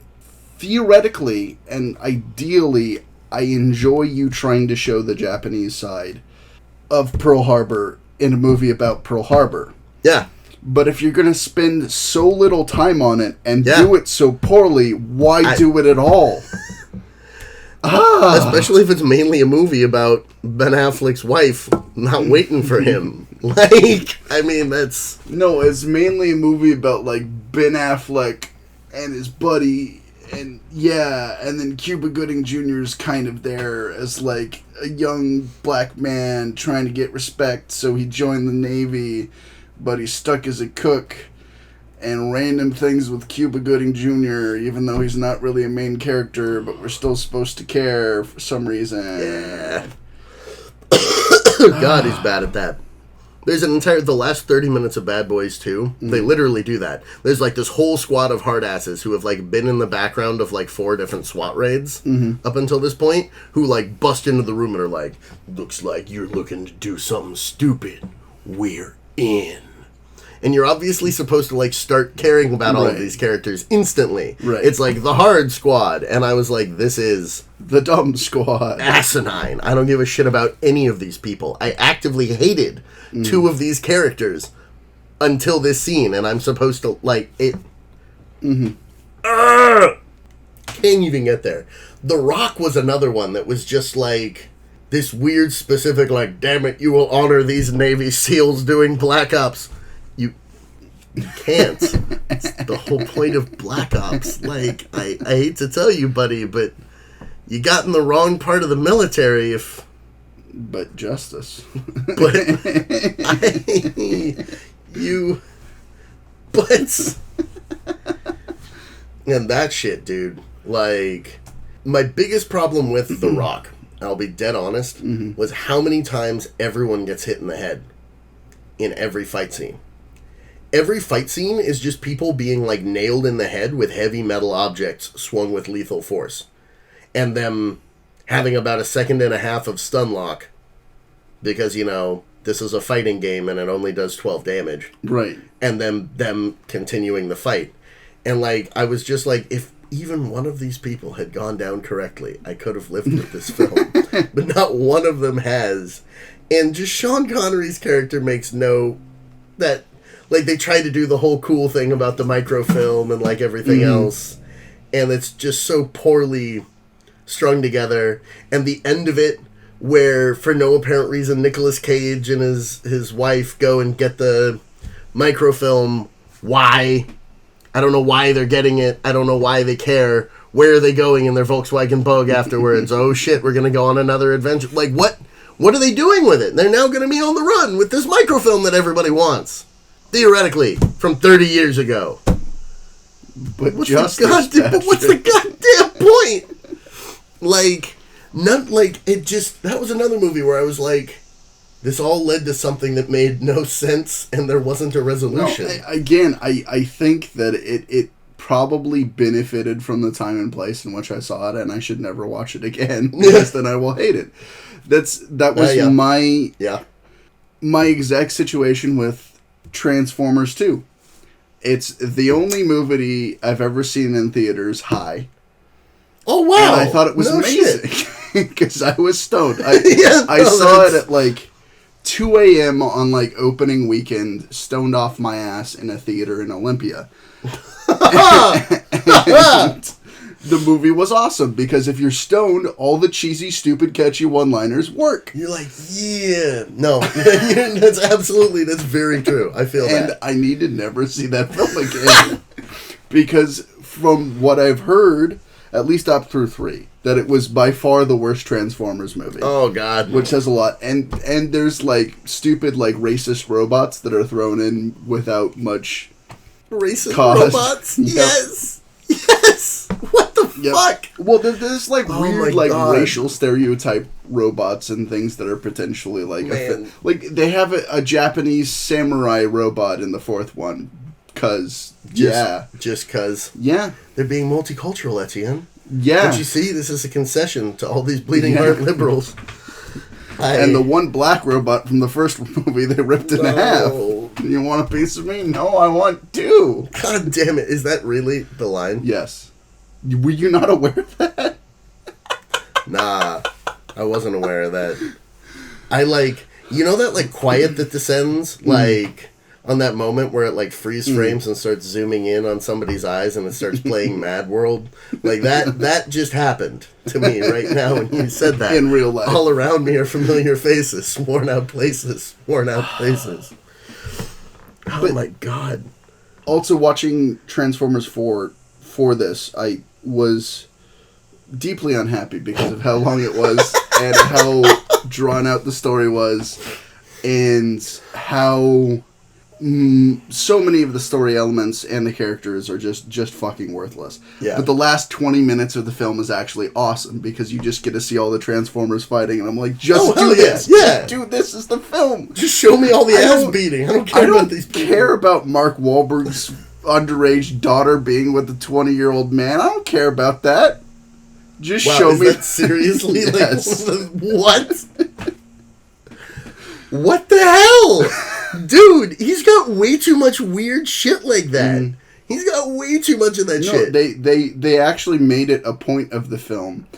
theoretically and ideally, I enjoy you trying to show the Japanese side of Pearl Harbor in a movie about Pearl Harbor. Yeah. But if you're going to spend so little time on it and do it so poorly, why do it at all? Especially if it's mainly a movie about Ben Affleck's wife not waiting for him. Like, I mean, that's... No, it's mainly a movie about, like, Ben Affleck and his buddy, and then Cuba Gooding Jr. is kind of there as, like, a young black man trying to get respect, so he joined the Navy, but he's stuck as a cook, and random things with Cuba Gooding Jr., even though he's not really a main character, but we're still supposed to care for some reason. Yeah. God, he's bad at that. There's the last 30 minutes of Bad Boys 2, they literally do that. There's, like, this whole squad of hard asses who have, like, been in the background of, like, 4 different SWAT raids up until this point, who, like, bust into the room and are like, looks like you're looking to do something stupid. We're in. And you're obviously supposed to, like, start caring about all of these characters instantly. Right. It's like the hard squad. And I was like, this is... the dumb squad. Asinine. I don't give a shit about any of these people. I actively hated 2 of these characters until this scene. And I'm supposed to, like, it... Can't even get there. The Rock was another one that was just, like... this weird specific, like, damn it, you will honor these Navy SEALs doing Black Ops. You can't. It's the whole point of Black Ops. Like, I hate to tell you, buddy, but you got in the wrong part of the military if... But justice. But... And that shit, dude. Like, my biggest problem with The Rock, I'll be dead honest, was how many times everyone gets hit in the head in every fight scene. Every fight scene is just people being, like, nailed in the head with heavy metal objects swung with lethal force. And them having about a second and a half of stun lock because, you know, this is a fighting game and it only does 12 damage. Right. And then them continuing the fight. And, like, I was just like, if even one of these people had gone down correctly, I could have lived with this film. But not one of them has. And just Sean Connery's character makes that... Like, they tried to do the whole cool thing about the microfilm and, like, everything else. And it's just so poorly strung together. And the end of it, where, for no apparent reason, Nicolas Cage and his wife go and get the microfilm. Why? I don't know why they're getting it. I don't know why they care. Where are they going in their Volkswagen Bug afterwards? Oh, shit, we're going to go on another adventure. Like, what are they doing with it? They're now going to be on the run with this microfilm that everybody wants. Theoretically, from 30 years ago. But what's the goddamn point? Like, that was another movie where I was like, this all led to something that made no sense and there wasn't a resolution. No, I think that it probably benefited from the time and place in which I saw it, and I should never watch it again, because then I will hate it. That was my exact situation with Transformers 2. It's the only movie I've ever seen in theaters high. Oh, wow. And I thought it was amazing. Because I was stoned. I saw it at like 2 a.m. on like opening weekend, stoned off my ass in a theater in Olympia. And the movie was awesome because if you're stoned, all the cheesy, stupid, catchy one-liners work. You're like, yeah. No, that's very true. I feel that. And I need to never see that film again. Because from what I've heard, at least up through 3, that it was by far the worst Transformers movie. Oh, God. Which says a lot. And there's, like, stupid, like, racist robots that are thrown in without much racist cause. Robots? Yep. Yes! What the fuck? Well, there's, like, weird, like, racial stereotype robots and things that are potentially, like... like, they have a Japanese samurai robot in the 4th one. Just cause. Yeah. They're being multicultural, Etienne. Yeah. Don't you see? This is a concession to all these bleeding heart liberals. And the one black robot from the first movie, they ripped in half. You want a piece of me? No, I want two. God damn it. Is that really the line? Yes. Were you not aware of that? Nah, I wasn't aware of that. I like, you know that like quiet that descends? Like, on that moment where it like freeze frames and starts zooming in on somebody's eyes and it starts playing Mad World? Like that just happened to me right now when you said that. In real life. All around me are familiar faces, worn out places. Oh my god. Also watching Transformers 4 for this, I was deeply unhappy because of how long it was and how drawn out the story was and how so many of the story elements and the characters are just fucking worthless. Yeah. But the last 20 minutes of the film is actually awesome because you just get to see all the Transformers fighting and I'm like, just do this. Yeah. Dude, this is the film. Just show me all the ass beating. I don't care about these people. I don't care about Mark Wahlberg's underage daughter being with a 20-year-old man. I don't care about that. Just show me. That seriously? Yes. Like, what? What the hell? Dude, he's got way too much weird shit like that. He's got way too much of that shit. They actually made it a point of the film.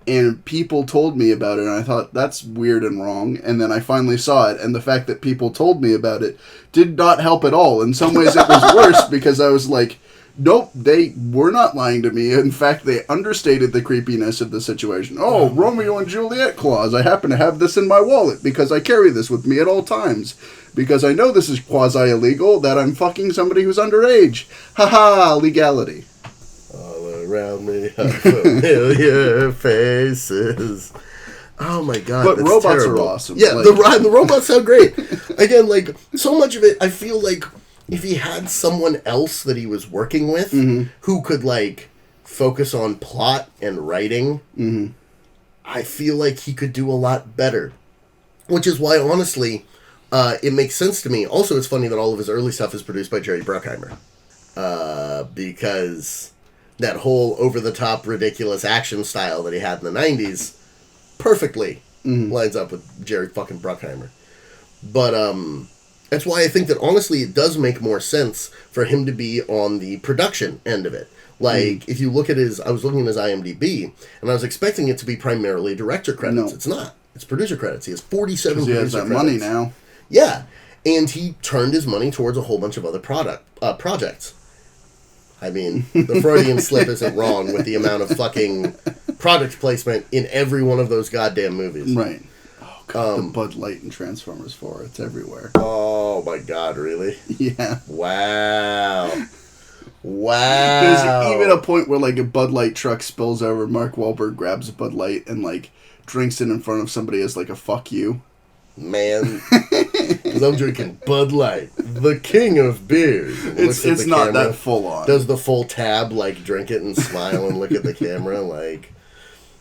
And people told me about it, and I thought, that's weird and wrong. And then I finally saw it, and the fact that people told me about it did not help at all. In some ways, it was worse, because I was like, nope, they were not lying to me. In fact, they understated the creepiness of the situation. Oh, Romeo and Juliet clause. I happen to have this in my wallet, because I carry this with me at all times. Because I know this is quasi-illegal, that I'm fucking somebody who's underage. Haha, legality. Around me are familiar faces. Oh my god, but that's robots terrible. are awesome. Yeah, the robots sound great. Again, like, so much of it, I feel like if he had someone else that he was working with who could, like, focus on plot and writing, I feel like he could do a lot better. Which is why, honestly, it makes sense to me. Also, it's funny that all of his early stuff is produced by Jerry Bruckheimer. Because that whole over-the-top, ridiculous action style that he had in the 90s perfectly lines up with Jerry fucking Bruckheimer. But that's why I think that, honestly, it does make more sense for him to be on the production end of it. Like, if you look at I was looking at his IMDb, and I was expecting it to be primarily director credits. No. It's not. It's producer credits. He has 47 producer credits. He has that money now. Yeah. And he turned his money towards a whole bunch of other projects. I mean, the Freudian slip isn't wrong with the amount of fucking product placement in every one of those goddamn movies. Right. Oh, God, the Bud Light and Transformers 4. It's everywhere. Oh, my God, really? Yeah. Wow. There's even a point where, like, a Bud Light truck spills over, Mark Wahlberg grabs a Bud Light and, like, drinks it in front of somebody as, like, a fuck you. Man. Because I'm drinking Bud Light, the king of beers. It's not that full on. Does the full tab, like, drink it and smile and look at the camera, like...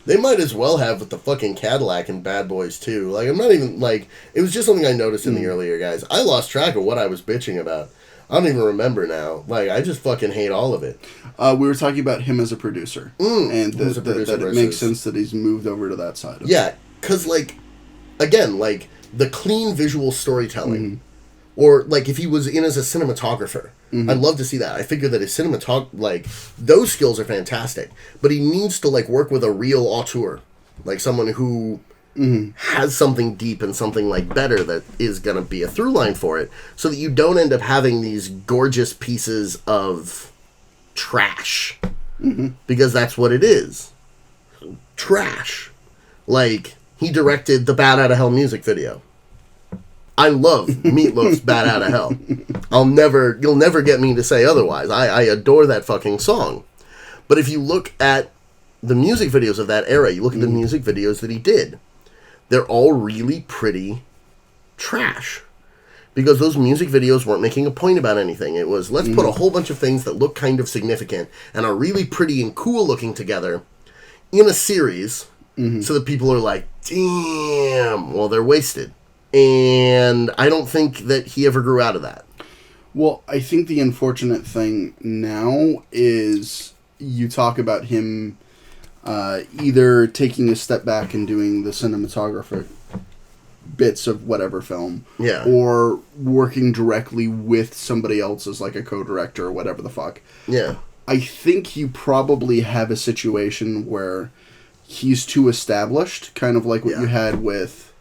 They might as well have with the fucking Cadillac in Bad Boys 2. Like, I'm not even, like... It was just something I noticed in the earlier guys. I lost track of what I was bitching about. I don't even remember now. Like, I just fucking hate all of it. We were talking about him as a producer. And that it makes sense that he's moved over to that side of it. Yeah, because, like, again, like, the clean visual storytelling... Or, like, if he was in as a cinematographer. I'd love to see that. I figure that his like, those skills are fantastic. But he needs to, like, work with a real auteur. Like, someone who has something deep and something, like, better that is going to be a through line for it. So that you don't end up having these gorgeous pieces of trash. Because that's what it is. Trash. Like, he directed the Bat Outta Hell music video. I love Meatloaf's Bat Outta Hell. You'll never get me to say otherwise. I adore that fucking song. But if you look at the music videos of that era, you look at the music videos that he did, they're all really pretty trash. Because those music videos weren't making a point about anything. It was, let's put a whole bunch of things that look kind of significant and are really pretty and cool looking together in a series so that people are like, damn, well, they're wasted. And I don't think that he ever grew out of that. Well, I think the unfortunate thing now is you talk about him either taking a step back and doing the cinematographer bits of whatever film. Yeah. Or working directly with somebody else as like a co-director or whatever the fuck. Yeah. I think you probably have a situation where he's too established, kind of like what you had with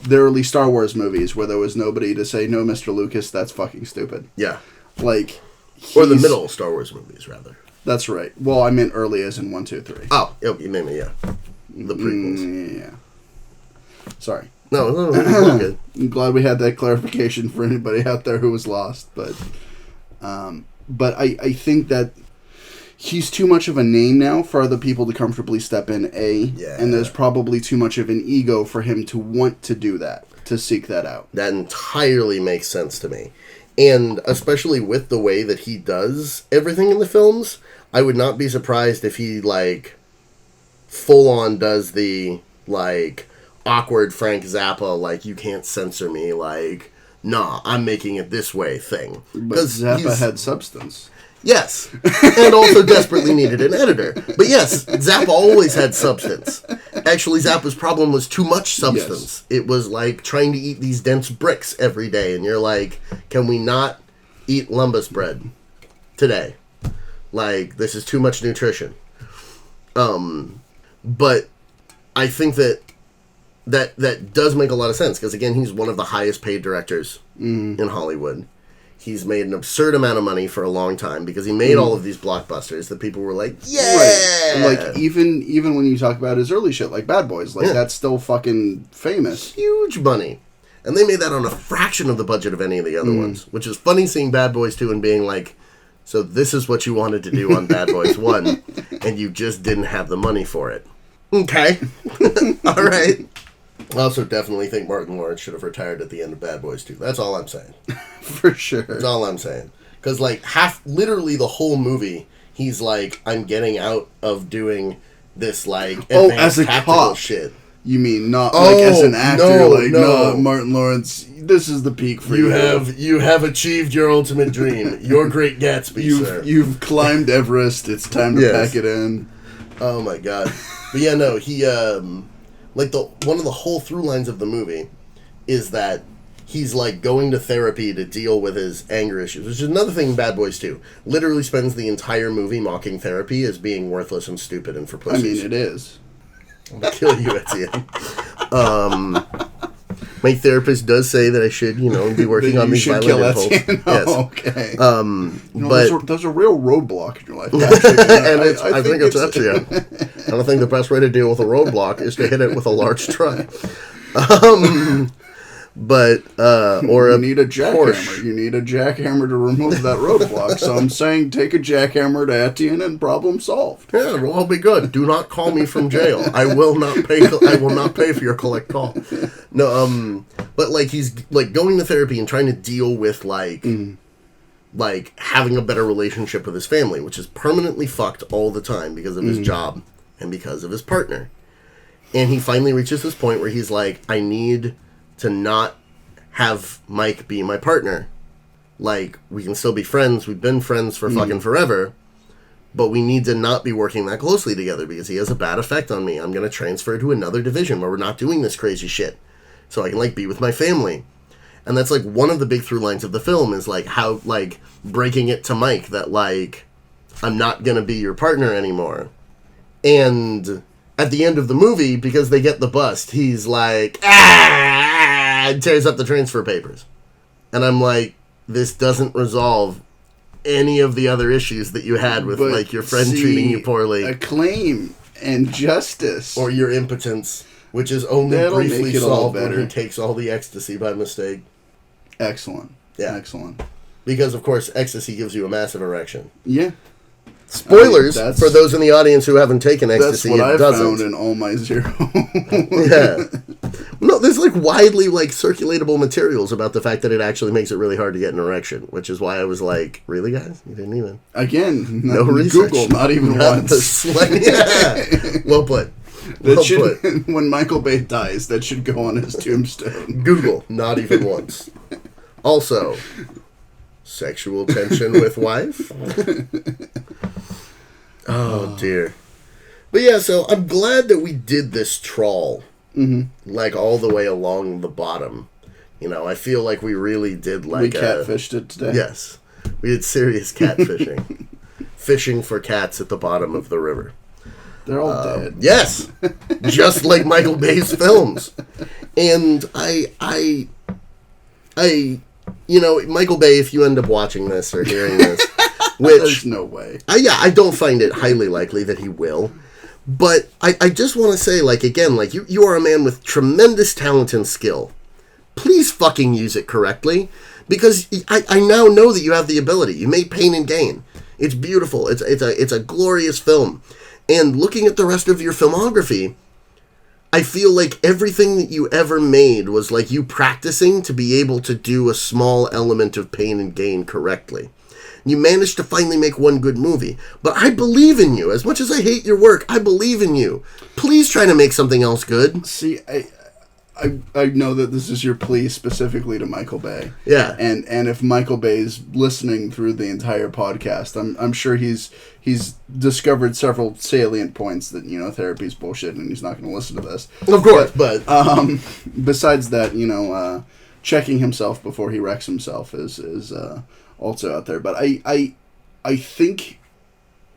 the early Star Wars movies, where there was nobody to say, no, Mr. Lucas, that's fucking stupid. Yeah. Like... Or the middle Star Wars movies, rather. That's right. Well, I meant early as in 1, 2, 3. Oh, you mean me, yeah. The prequels. Yeah. Sorry. No, good. I'm glad we had that clarification for anybody out there who was lost, but I think that he's too much of a name now for other people to comfortably step in, and there's probably too much of an ego for him to want to do that, to seek that out. That entirely makes sense to me. And especially with the way that he does everything in the films, I would not be surprised if he, like, full-on does the, like, awkward Frank Zappa, like, you can't censor me, like, nah, I'm making it this way thing. But Zappa had substance. Yes, and also desperately needed an editor. But yes, Zappa always had substance. Actually, Zappa's problem was too much substance. Yes. It was like trying to eat these dense bricks every day, and you're like, can we not eat lumbus bread today? Like, this is too much nutrition. But I think that does make a lot of sense, because again, he's one of the highest paid directors in Hollywood. He's made an absurd amount of money for a long time because he made all of these blockbusters that people were like, yeah! Right. Like, even when you talk about his early shit, like Bad Boys, like, that's still fucking famous. Huge money. And they made that on a fraction of the budget of any of the other ones, which is funny seeing Bad Boys 2 and being like, so this is what you wanted to do on Bad Boys 1, and you just didn't have the money for it. Okay. All right. I also definitely think Martin Lawrence should have retired at the end of Bad Boys 2. That's all I'm saying. For sure. That's all I'm saying. Because, like, literally the whole movie, he's like, I'm getting out of doing this, like, advanced as a tactical cop. shit. You mean not, like, as an actor, no, Martin Lawrence, this is the peak for you. You have achieved your ultimate dream. Your Great Gatsby, sir. You've climbed Everest. It's time to pack it in. Oh, my God. But, yeah, no, he, like, one of the whole through lines of the movie is that he's, like, going to therapy to deal with his anger issues, which is another thing in Bad Boys 2. Literally spends the entire movie mocking therapy as being worthless and stupid and for pussies. I mean, it is. I'm gonna kill you, Etienne. My therapist does say that I should, be working on these violent impulses. Yes. Oh, okay. But there's a real roadblock in your life. Actually. I think it's actually. I don't think the best way to deal with a roadblock is to hit it with a large truck. Or you need a jackhammer. You need a jackhammer to remove that roadblock. So I'm saying take a jackhammer to Etienne and problem solved. Yeah, we'll all be good. Do not call me from jail. I will not pay. I will not pay for your collect call. No, but like he's like going to therapy and trying to deal with like having a better relationship with his family, which is permanently fucked all the time because of his job and because of his partner. And he finally reaches this point where he's like, I need to not have Mike be my partner. Like, we can still be friends. We've been friends for fucking forever. But we need to not be working that closely together because he has a bad effect on me. I'm going to transfer to another division where we're not doing this crazy shit. So I can, like, be with my family. And that's, like, one of the big through lines of the film is, like, how, like, breaking it to Mike that, like, I'm not going to be your partner anymore. And at the end of the movie, because they get the bust, he's like, and tears up the transfer papers. And I'm like, this doesn't resolve any of the other issues that you had with, like, your friend treating you poorly. Acclaim and justice. Or your impotence, which is only briefly solved when he takes all the ecstasy by mistake. Excellent. Yeah. Excellent. Because, of course, ecstasy gives you a massive erection. Yeah. Spoilers for those in the audience who haven't taken ecstasy. That's what I found in all my zero. Yeah. No, there's like widely like circulatable materials about the fact that it actually makes it really hard to get an erection, which is why I was like, really, guys? You didn't even. Again, no research. Google, not even once. Yeah. Well put. When Michael Bay dies, that should go on his tombstone. Google, not even once. Also, sexual tension with wife. Oh, dear. But yeah, so I'm glad that we did this trawl like all the way along the bottom. You know, I feel like we really did like we catfished it today. Yes, we did serious catfishing, fishing for cats at the bottom of the river. They're all dead. Yes, just like Michael Bay's films. And I, you know, Michael Bay, if you end up watching this or hearing this, which there's no way. I don't find it highly likely that he will. But I just want to say, like, again, like, you are a man with tremendous talent and skill. Please fucking use it correctly, because I now know that you have the ability. You made Pain and Gain. It's beautiful. It's a glorious film. And looking at the rest of your filmography, I feel like everything that you ever made was like you practicing to be able to do a small element of Pain and Gain correctly. You managed to finally make one good movie. But I believe in you. As much as I hate your work, I believe in you. Please try to make something else good. See, I know that this is your plea specifically to Michael Bay. Yeah. And if Michael Bay's listening through the entire podcast, I'm sure he's discovered several salient points that, you know, therapy's bullshit and he's not going to listen to this. Of course, but besides that, you know, checking himself before he wrecks himself is also out there. But I think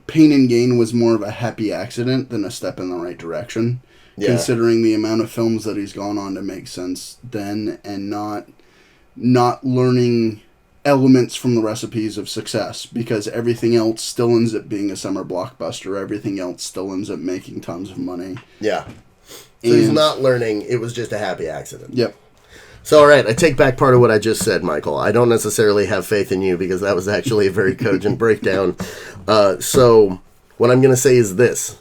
Pain and Gain was more of a happy accident than a step in the right direction. Yeah. Considering the amount of films that he's gone on to make since then, and not learning elements from the recipes of success, because everything else still ends up being a summer blockbuster. Everything else still ends up making tons of money. Yeah. So he's not learning. It was just a happy accident. Yep. So, all right, I take back part of what I just said, Michael. I don't necessarily have faith in you, because that was actually a very cogent breakdown. So what I'm going to say is this.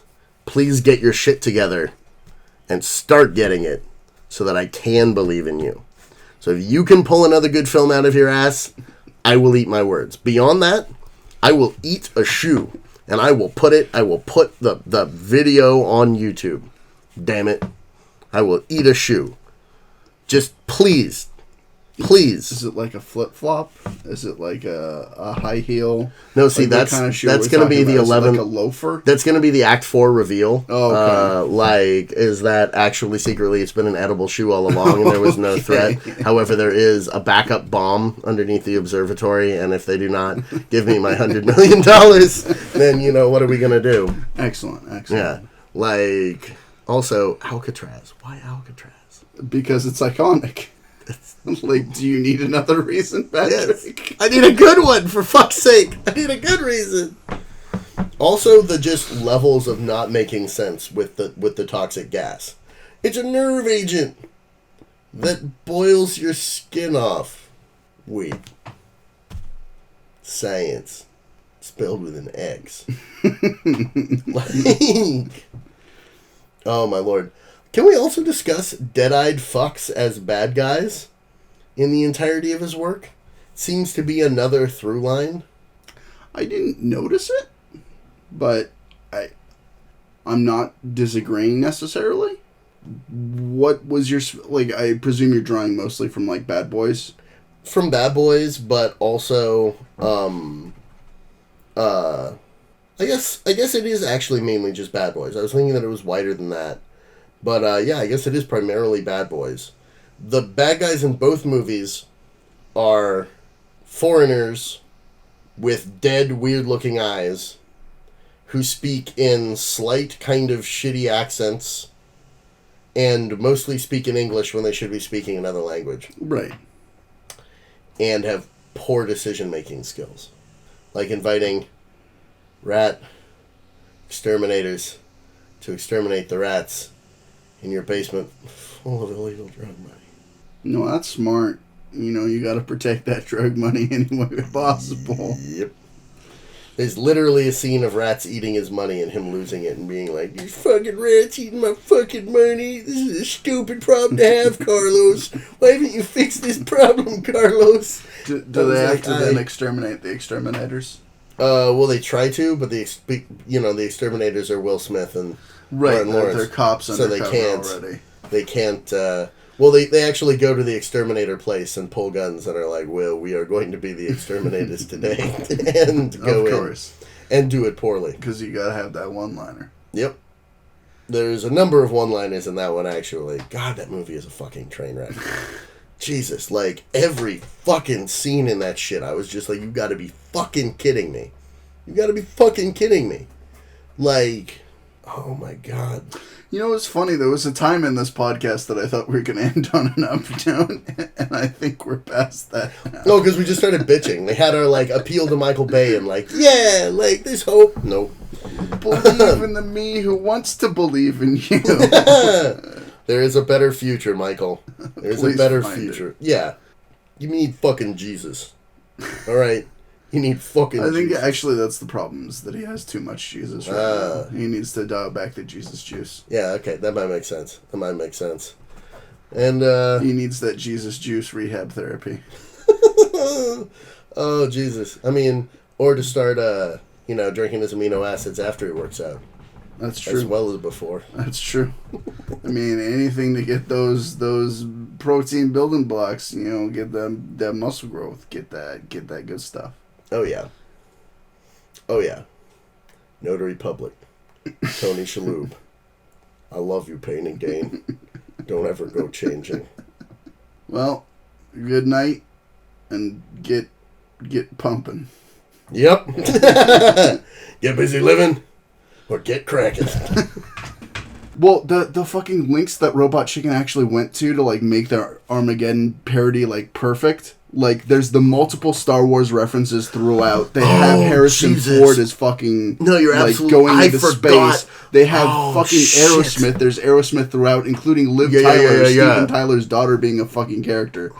Please get your shit together and start getting it so that I can believe in you. So if you can pull another good film out of your ass, I will eat my words. Beyond that, I will eat a shoe, and I will put the video on YouTube. Damn it. I will eat a shoe. Just please. Is it like a flip-flop? Is it like a high heel? No, see, like that's going to be the 11th. Like a loafer? That's going to be the Act 4 reveal. Oh, okay. Is that actually secretly it's been an edible shoe all along and there was no threat. However, there is a backup bomb underneath the observatory, and if they do not give me my $100 million, then, you know, what are we going to do? Excellent. Yeah. Like, also, Alcatraz. Why Alcatraz? Because it's iconic. Like, do you need another reason, Patrick? Yes. I need a good one, for fuck's sake. I need a good reason. Also, the just levels of not making sense with the toxic gas. It's a nerve agent that boils your skin off. Wait. Science. Spelled with an X. Like, oh my lord. Can we also discuss dead-eyed fucks as bad guys in the entirety of his work? Seems to be another through line. I didn't notice it, but I'm not disagreeing necessarily. What was your... Like, I presume you're drawing mostly from, like, Bad Boys? From Bad Boys, but also, I guess it is actually mainly just Bad Boys. I was thinking that it was wider than that. But, yeah, I guess it is primarily Bad Boys. The bad guys in both movies are foreigners with dead, weird-looking eyes who speak in slight, kind of shitty accents and mostly speak in English when they should be speaking another language. Right. And have poor decision-making skills. Like inviting rat exterminators to exterminate the rats in your basement full of illegal drug money. No, that's smart. You know, you gotta protect that drug money any way possible. Yep. There's literally a scene of rats eating his money and him losing it and being like, "You fucking rats eating my fucking money. This is a stupid problem to have, Carlos. Why haven't you fixed this problem, Carlos?" Do they have to then exterminate the exterminators? Well, they try to, but the exterminators are Will Smith and Martin Lawrence. They're cops undercover so they can't, already. They can't, well, they actually go to the exterminator place and pull guns and are like, "Well, we are going to be the exterminators today," and go in and do it poorly. Because you gotta have that one-liner. Yep. There's a number of one-liners in that one, actually. God, that movie is a fucking train wreck. Jesus, like, every fucking scene in that shit, I was just like, you gotta be fucking kidding me. You gotta be fucking kidding me. Like, oh my God. You know, it's funny, there was a time in this podcast that I thought we were going to end on an up note, and I think we're past that now. No, because we just started bitching. They had our, like, appeal to Michael Bay and, like, yeah, like, there's hope. Nope. Believe in the me who wants to believe in you. There is a better future, Michael. There's a better future. Yeah. You need fucking Jesus. All right? You need fucking I think Jesus. actually that's the problem, is that he has too much Jesus right now. He needs to dial back the Jesus juice. Yeah, okay. That might make sense. And, he needs that Jesus juice rehab therapy. oh, Jesus. I mean, or to start, drinking his amino acids after he works out. That's true. As well as before. That's true. I mean, anything to get those protein building blocks, get that muscle growth, get that good stuff. Oh yeah. Notary Public. Tony Shalhoub. I love you, Pain and Gain. Don't ever go changing. Well, good night, and get pumping. Yep. Get busy living. Or get cracking. Well, the fucking links that Robot Chicken actually went to like make their Armageddon parody like perfect. Like, there's the multiple Star Wars references throughout. They have Harrison Ford as fucking going into space. They have fucking Aerosmith. There's Aerosmith throughout, including Liv Tyler, Steven Tyler's daughter, being a fucking character.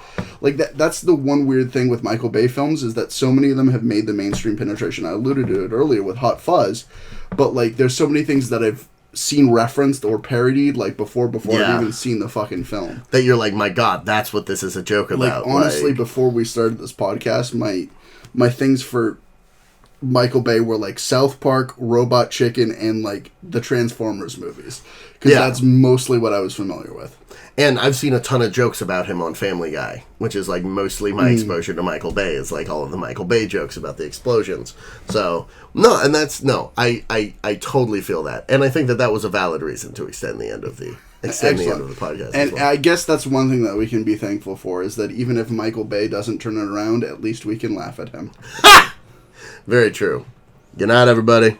Like that's the one weird thing with Michael Bay films, is that so many of them have made the mainstream penetration. I alluded to it earlier with Hot Fuzz, but like there's so many things that I've seen referenced or parodied like before I've even seen the fucking film. That you're like, my God, that's what this is a joke about. Like, honestly, before we started this podcast, my things for Michael Bay were like South Park, Robot Chicken, and like the Transformers movies. Because that's mostly what I was familiar with. And I've seen a ton of jokes about him on Family Guy, which is like mostly my exposure to Michael Bay. It's like all of the Michael Bay jokes about the explosions. So, I totally feel that. And I think that was a valid reason to extend the end of the podcast. And I guess that's one thing that we can be thankful for, is that even if Michael Bay doesn't turn it around, at least we can laugh at him. Very true. Good night, everybody.